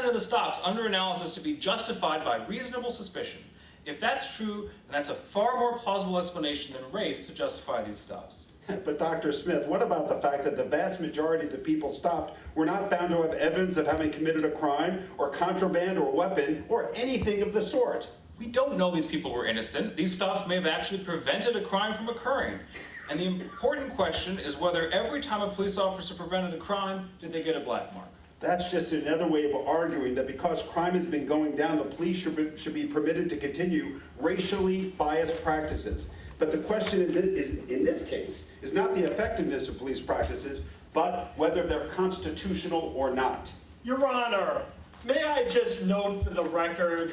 of the stops under analysis to be justified by reasonable suspicion. If that's true, then that's a far more plausible explanation than race to justify these stops. But Dr. Smith, what about the fact that the vast majority of the people stopped were not found to have evidence of having committed a crime or contraband or weapon or anything of the sort? We don't know these people were innocent. These stops may have actually prevented a crime from occurring. And the important question is whether every time a police officer prevented a crime, did they get a black mark? That's just another way of arguing that because crime has been going down, the police should be permitted to continue racially biased practices. But the question in this case is not the effectiveness of police practices, but whether they're constitutional or not. Your Honor, may I just note for the record,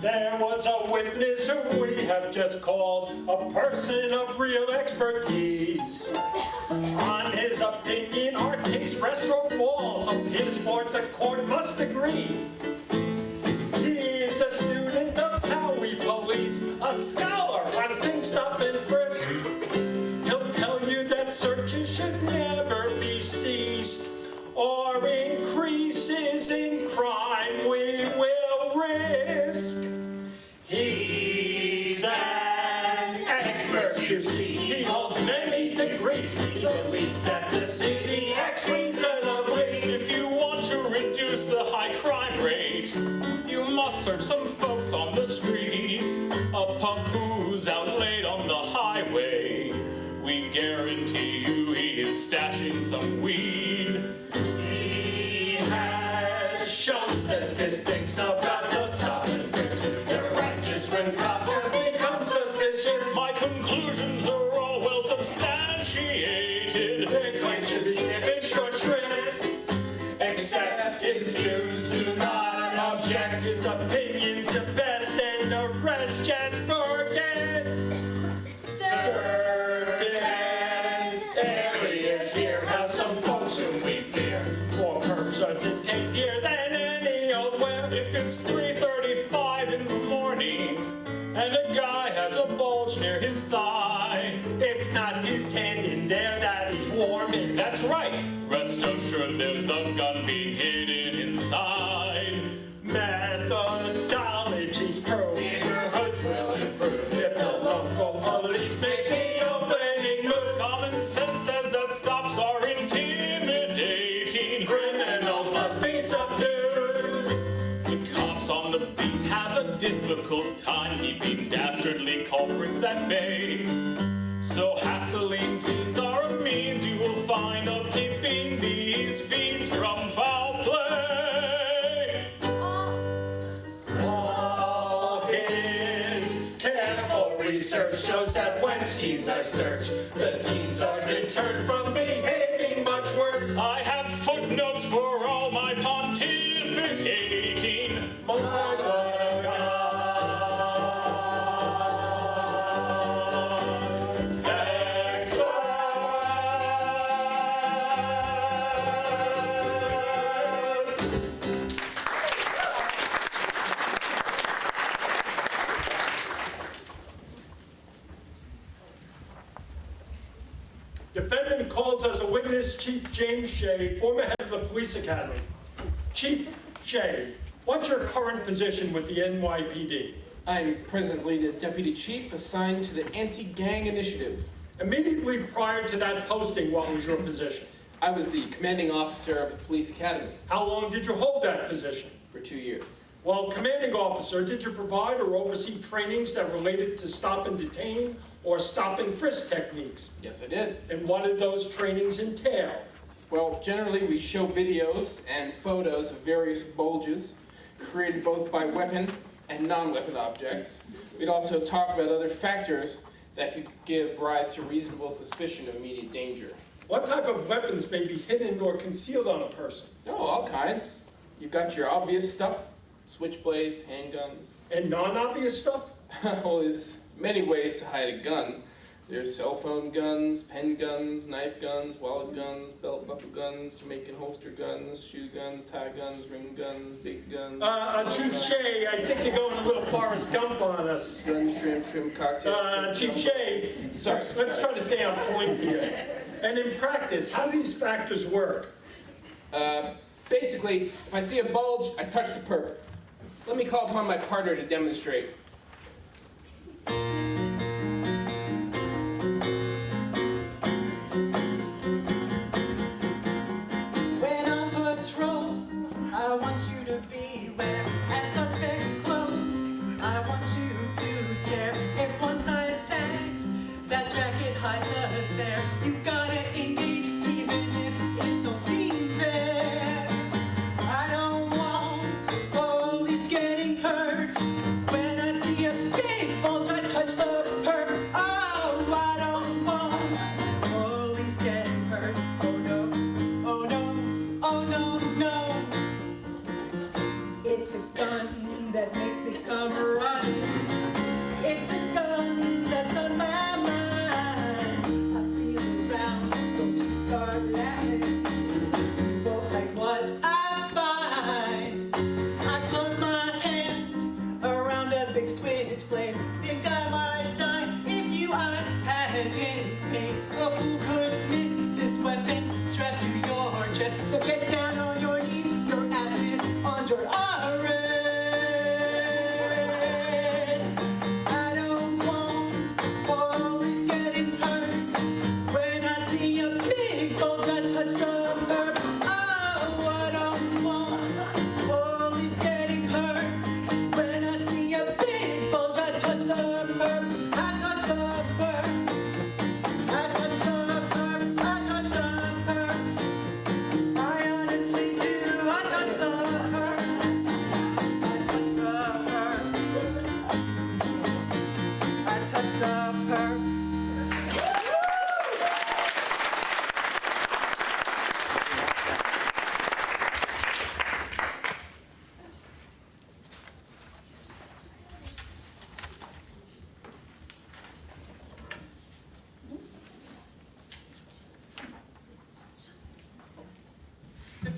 there was a witness who we have just called a person of real expertise. On his opinion, our case rests or falls. On his part, the court must agree. He is a student of how we police, a scholar on things stop and frisk. He'll tell you that searches should never be ceased, or increases in crime we will risk. He's an expert, you see. He holds many degrees. He believes that the city acts reasonably. If you want to reduce the high crime rate, you must search some folks on the street. A punk who's out late on the highway, we guarantee you he is stashing some weed. He has shown statistics about the stop and frisk. They're right stated. Their claims should be given short shrift. Accept his views, do not object. His opinion's the best, and the rest just forget. Serpent areas here have some folks whom we fear. More perps are detained here than any old where. If it's 3:35 in the morning and a guy has a bulge near his thigh, It's not his hand in there that he's warming. that's right. Rest assured there's a gun being hidden inside. Methodology's pro. Neighborhoods will improve if the local police make the opening move. Common sense says that stops are intimidating. Criminals must be subdued. The cops on the beat have a difficult time keeping dastardly culprits at bay. So hassling teens are a means you will find of keeping these fiends from foul play. All his careful research shows that when teens are searched, the teens are deterred from behaving much worse. I have footnotes for all my pontificating. Lord, what a God. Defendant calls as a witness Chief James Shea, former head of the Police Academy. Chief Shea, what's your current position with the NYPD? I'm presently the deputy chief assigned to the anti-gang initiative. Immediately prior to that posting, what was your position? I was the commanding officer of the police academy How long did you hold that position? for 2 years. While commanding officer, did you provide or oversee trainings that related to stop and detain or stop and frisk techniques? Yes, I did. And what did those trainings entail? Well, generally we show videos and photos of various bulges created both by weapon and non-weapon objects. We'd also talk about other factors that could give rise to reasonable suspicion of immediate danger. What type of weapons may be hidden or concealed on a person? Oh, all kinds. You've got your obvious stuff, switchblades, handguns. And non-obvious stuff? Well, there's many ways to hide a gun. There's cell phone guns, pen guns, knife guns, wallet guns, belt buckle guns, Jamaican holster guns, shoe guns, tie guns, ring guns, big guns. Chief Shea, I think you're going a little Forrest Gump on us. Gun trim cocktails. Chief Shea, let's try to stay on point here. And in practice, how do these factors work? Basically, if I see a bulge, I touch the perp. Let me call upon my partner to demonstrate. When on patrol, I want you to beware. At suspects close, I want you to stare. If one side sags, that jacket hides a stare. You gotta engage even if it don't seem fair. I don't want police getting hurt. When I see a big bulge, I touch the perp. Oh, I don't want police getting hurt. Oh no, oh no, oh no, no. It's a gun that makes me come running. It's a gun that's on my mind. I feel around, don't you start laughing. You won't like what I find. I close my hand around a big switchblade. Think I might die if I hadn't pain. A fool could miss this weapon strapped to your chest. But get down on your knees, your ass is under arrest. I don't want police getting hurt. When I see a big bulge, I touch the perp. Oh, I don't want police getting hurt. When I see a big bulge, I touch the perp. I touch the perp. I touch the perp. I touch the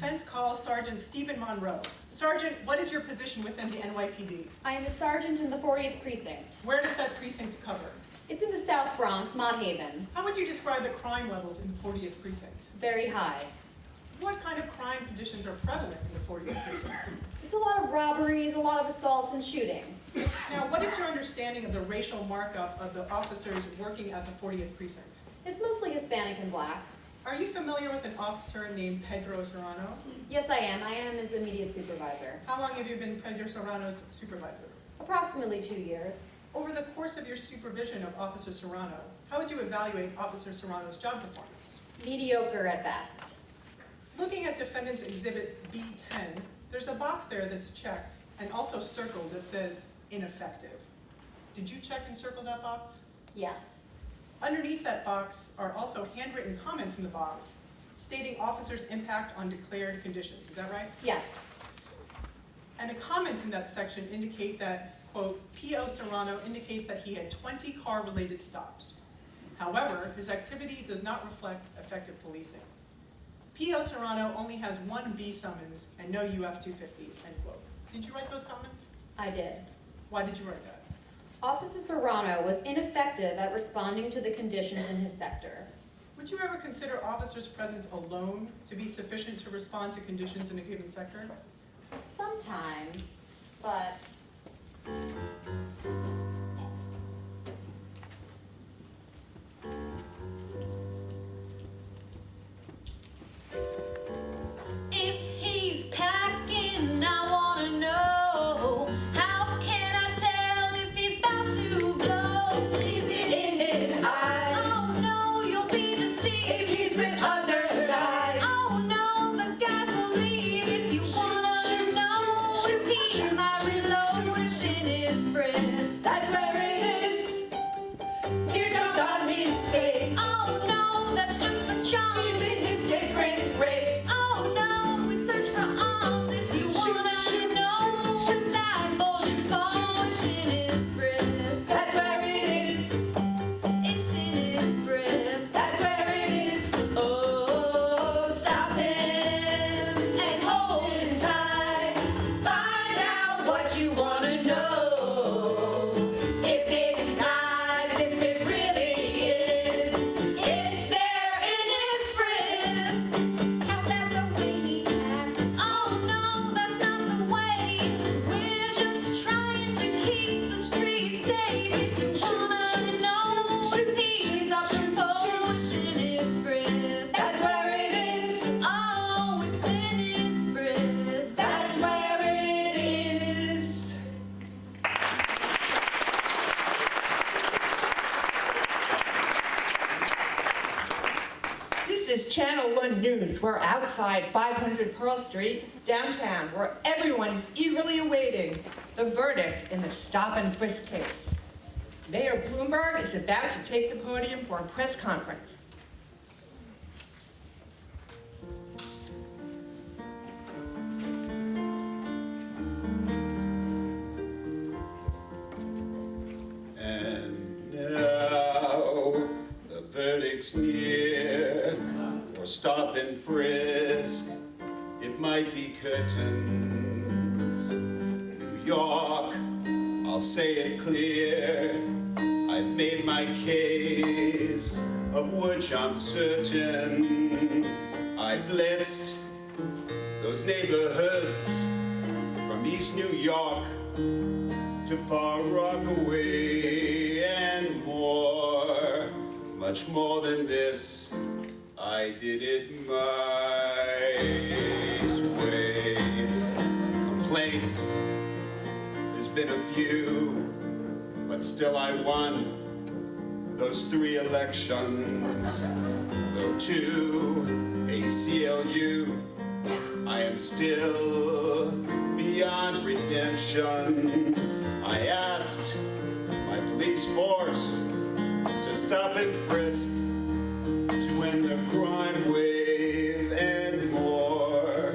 defense call Sergeant Stephen Monroe. Sergeant, what is your position within the NYPD? I am a sergeant in the 40th precinct. Where does that precinct cover? It's in the South Bronx, Mott Haven. How would you describe the crime levels in the 40th precinct? Very high. What kind of crime conditions are prevalent in the 40th precinct? It's a lot of robberies, a lot of assaults and shootings. Now, what is your understanding of the racial markup of the officers working at the 40th precinct? It's mostly Hispanic and black. Are you familiar with an officer named Pedro Serrano? Yes, I am. I am his immediate supervisor. How long have you been Pedro Serrano's supervisor? Approximately 2 years. Over the course of your supervision of Officer Serrano, how would you evaluate Officer Serrano's job performance? Mediocre at best. Looking at Defendant's Exhibit B10, there's a box there that's checked and also circled that says ineffective. Did you check and circle that box? Yes. Underneath that box are also handwritten comments in the box stating officers' impact on declared conditions. Is that right? Yes. And the comments in that section indicate that, quote, P.O. Serrano indicates that he had 20 car-related stops. However, his activity does not reflect effective policing. P.O. Serrano only has 1 B summons and no UF-250s, end quote. Did you write those comments? I did. Why did you write that? Officer Serrano was ineffective at responding to the conditions in his sector. Would you ever consider officers' presence alone to be sufficient to respond to conditions in a given sector? Sometimes, but If he's packing, I wanna know, how can I tell if he's about to blow? Is it in his eyes? Oh no, you'll be deceived. If he's with other guys? Oh no, the guys will leave. If you wanna know, he might reload. It's in his frizz. That's where it is. Teardrops on his face. Oh no, that's just for charm. He's in his different race. Oh no, we search for arms. If you wanna know, that bulges fall. It's in his frizz. That's where it is. It's in his frizz. That's where it is. Oh, stop him And hold him tight. Find out what you wanna know. If it's nice, if it really is. It's there in his frizz. How about the way he acts? Oh no, that's not the way. We're just trying to keep the streets safe. If you wanna know, he's up to pole. It's in his frizz. That's where it is. Oh, it's in his frizz. That's where it is. This is Channel 1 News. We're outside 500 Pearl Street, downtown, where everyone is eagerly awaiting the verdict in the Stop-and-frisk case. Mayor Bloomberg is about to take the podium for a press conference. And now the verdict's near for stop and frisk. It might be curtains. New York, I'll say it clear. I've made my case, of which I'm certain. I blitzed those neighborhoods from East New York to Far Rockaway and more, much more than this. I did it my way. Complaints, there's been a few, but still I won those 3 elections. Though to ACLU, I am still beyond redemption. I asked my police force to stop and frisk, to end the crime wave and more,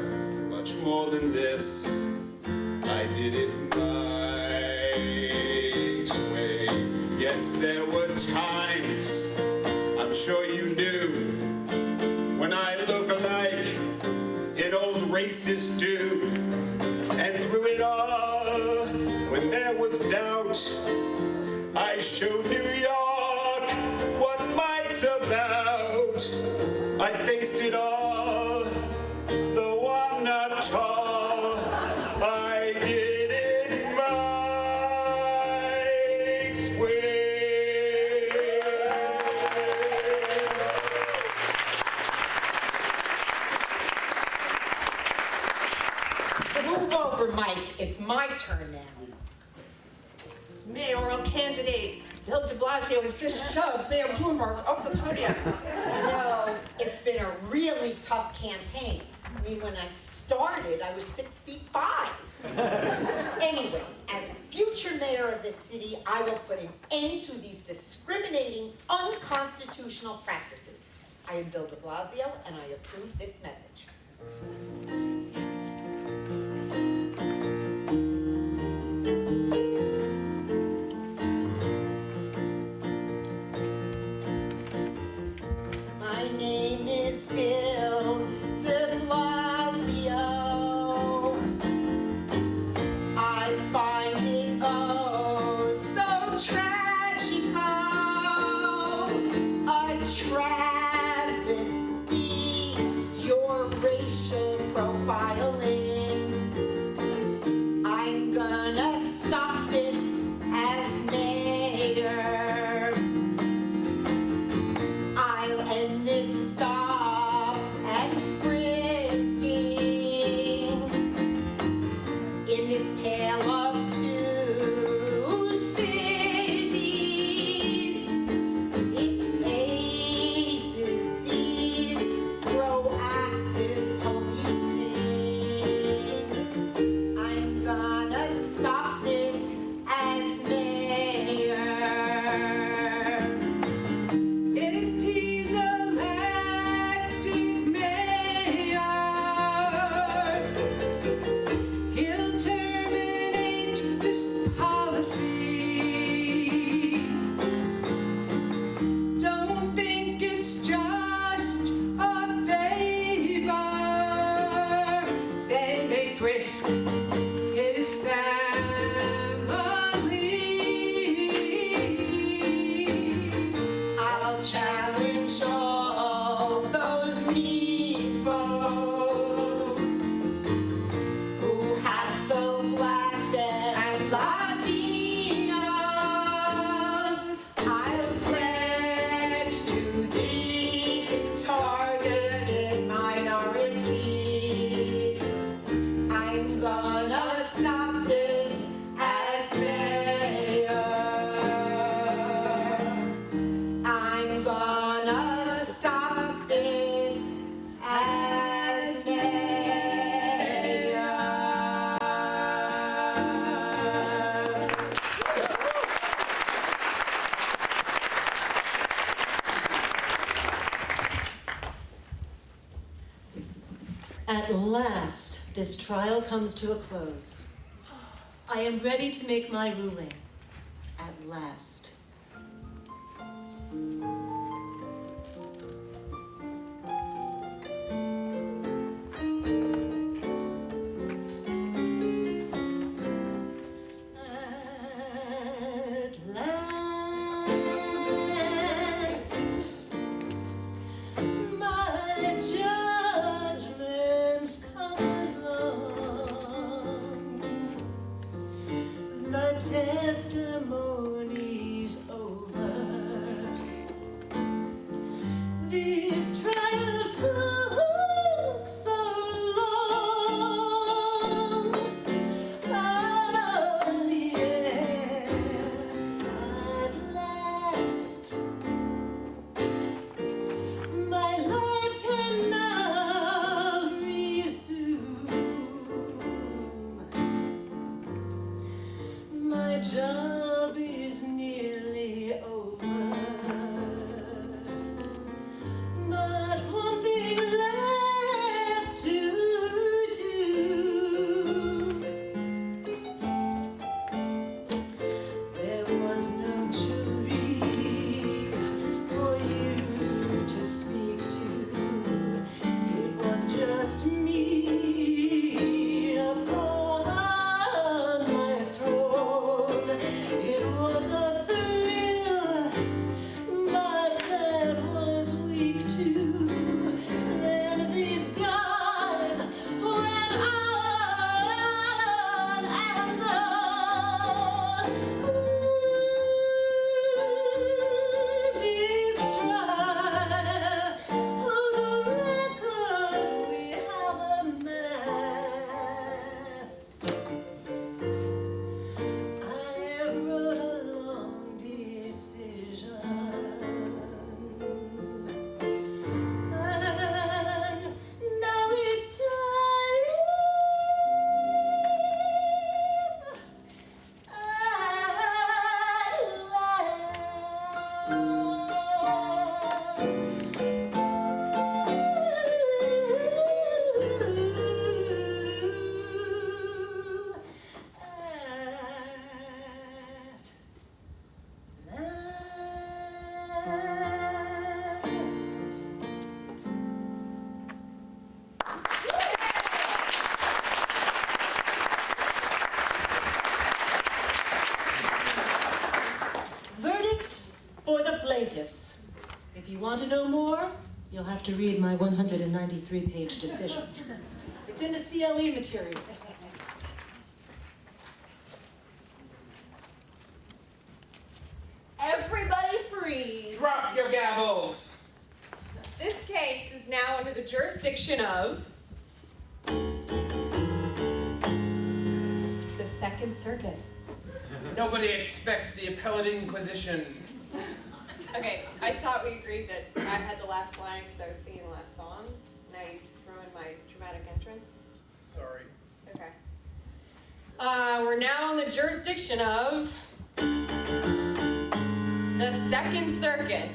much more than this. I did it my way. Yes, there were times, I'm sure you knew, when I looked like an old racist dude. And through it all, when there was doubt, I showed New York what Mike's about. I faced it all, though I'm not tall. I did it Mike's way. Move over, Mike. It's my turn now. Mayoral candidate Bill de Blasio has just shoved Mayor Bloomberg off the podium. No, it's been a really tough campaign. I mean, when I started, I was 6'5". Anyway, as future mayor of this city, I will put an end to these discriminating, unconstitutional practices. I am Bill de Blasio, and I approve this message. My name is Bill de Blasio. I find it oh so tragical, a travesty, your racial profiling. I'm gonna stop this as mayor. I'll end this stop and frisking in this tale of two cities. It's a disease, proactive policing. I'm gonna stop this as mayor. If he's elected mayor, he'll terminate this policy. Don't think it's just a favor. They may frisk his family. I'll challenge all those mean foes who hassle blacks and Latinos. I'll pledge to the targeted minorities. I'm gonna stop this as mayor. I'm gonna stop this as mayor. At last, this trial comes to a close. I am ready to make my ruling. At last. At last, my judgment's come along. The testimony's over. This trial took so long. Oh, yeah, at last, my life can now resume. My job is nearly over. know more, you'll have to read my 193-page decision. It's in the CLE materials. Everybody freeze. Drop your gavels. This case is now under the jurisdiction of the Second Circuit. Nobody expects the appellate inquisition. Okay, I thought we agreed that I had the last line because I was singing the last song. Now you just ruined my dramatic entrance. Sorry. Okay. We're now in the jurisdiction of the Second Circuit.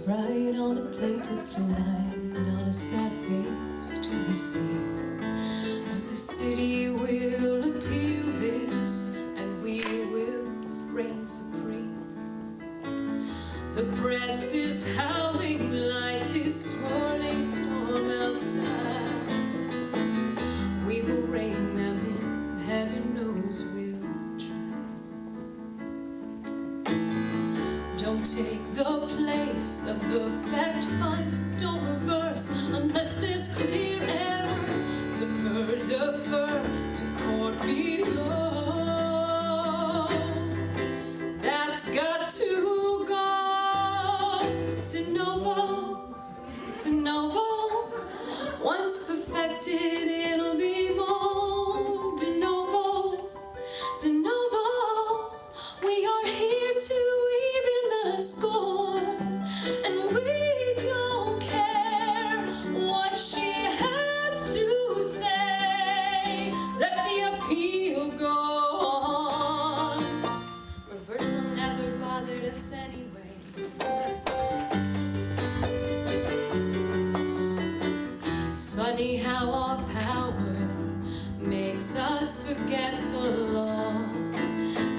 Bright on the plaintiffs tonight, not a sad face to be seen. But the city will appeal this, and we will reign supreme. The press is howling like this swirling storm outside. We will rein them in, heaven knows we'll try. Don't take the place of the fact finder, don't reverse unless there's clear error. Defer to court below. That's got to go. De novo. Once perfected, it'll be more. De novo. We are here to even the score, and we don't care what she has to say. Let the appeal go on. Reversal never bothered us anyway. It's funny how our power makes us forget the law,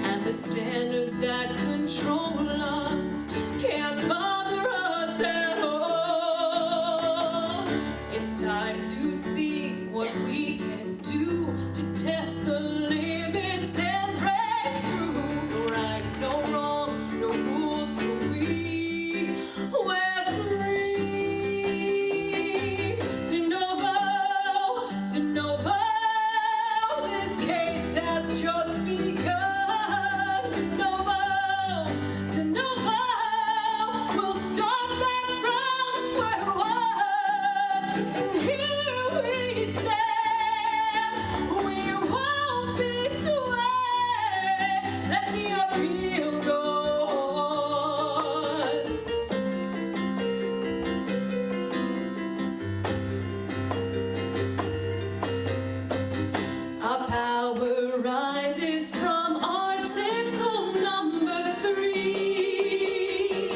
and the standards that control us can't bother us at all. It's time to see what we can do to test the limits and break through. No right, no wrong, no rules for we. We're free. De novo. This case has just begun. De novo. We'll start back from square one. And here we stand. We won't be swayed. Let the appeal go on. Our power rises from Article number 3.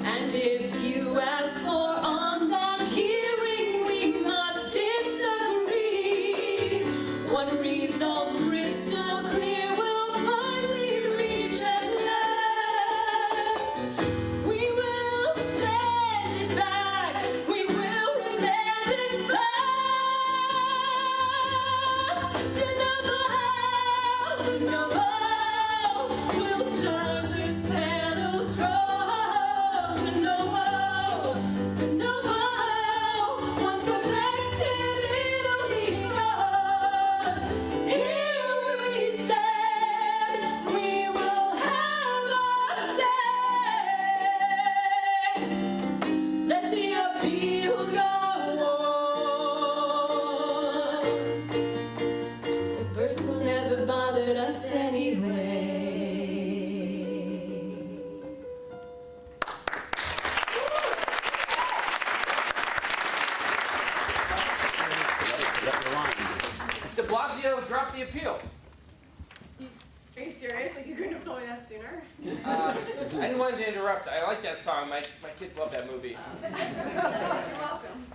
And if you ask for en banc hearing, we must disagree. One result crystal clear will finally reach at last. We will send it back. We will remand it fast. De novo. We'll charge this panel strong. De novo. Once perfected, it'll be gone. Here we stand. We will have our say. Let the appeal go on. Reversal never bothered us anyway. De Blasio, drop the appeal. Are you serious? Like you couldn't have told me that sooner? I didn't want to interrupt. I like that song. My kids love that movie. You're welcome.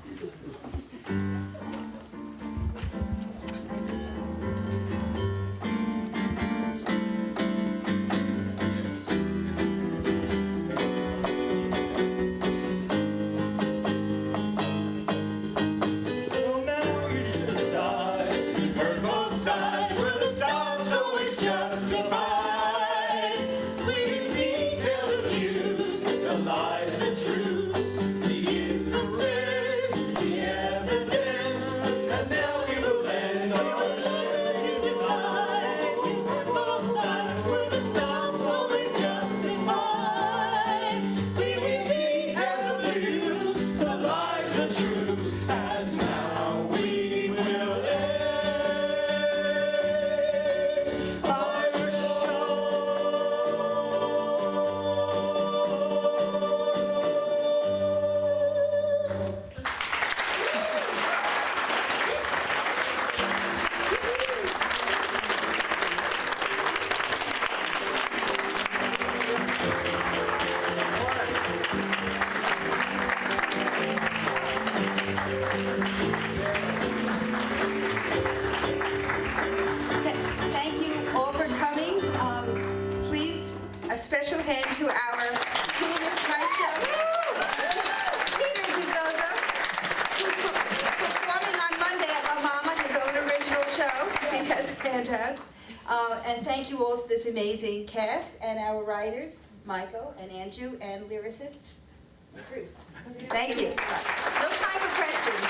lies, the truths, the inferences, the evidence, and now we will end on to decide. We were both sides, were the stops always justified? We detail the views, the lies, the truths, as now we will end our show. Thank you all for coming. Please, a special hand to our pianist maestro, Peter DeZoza, who's performing on Monday at La Mama, his own original show, because handouts. And thank you all to this amazing cast and our writers, Michael and Andrew, and lyricists, Bruce. Thank you. No time for questions.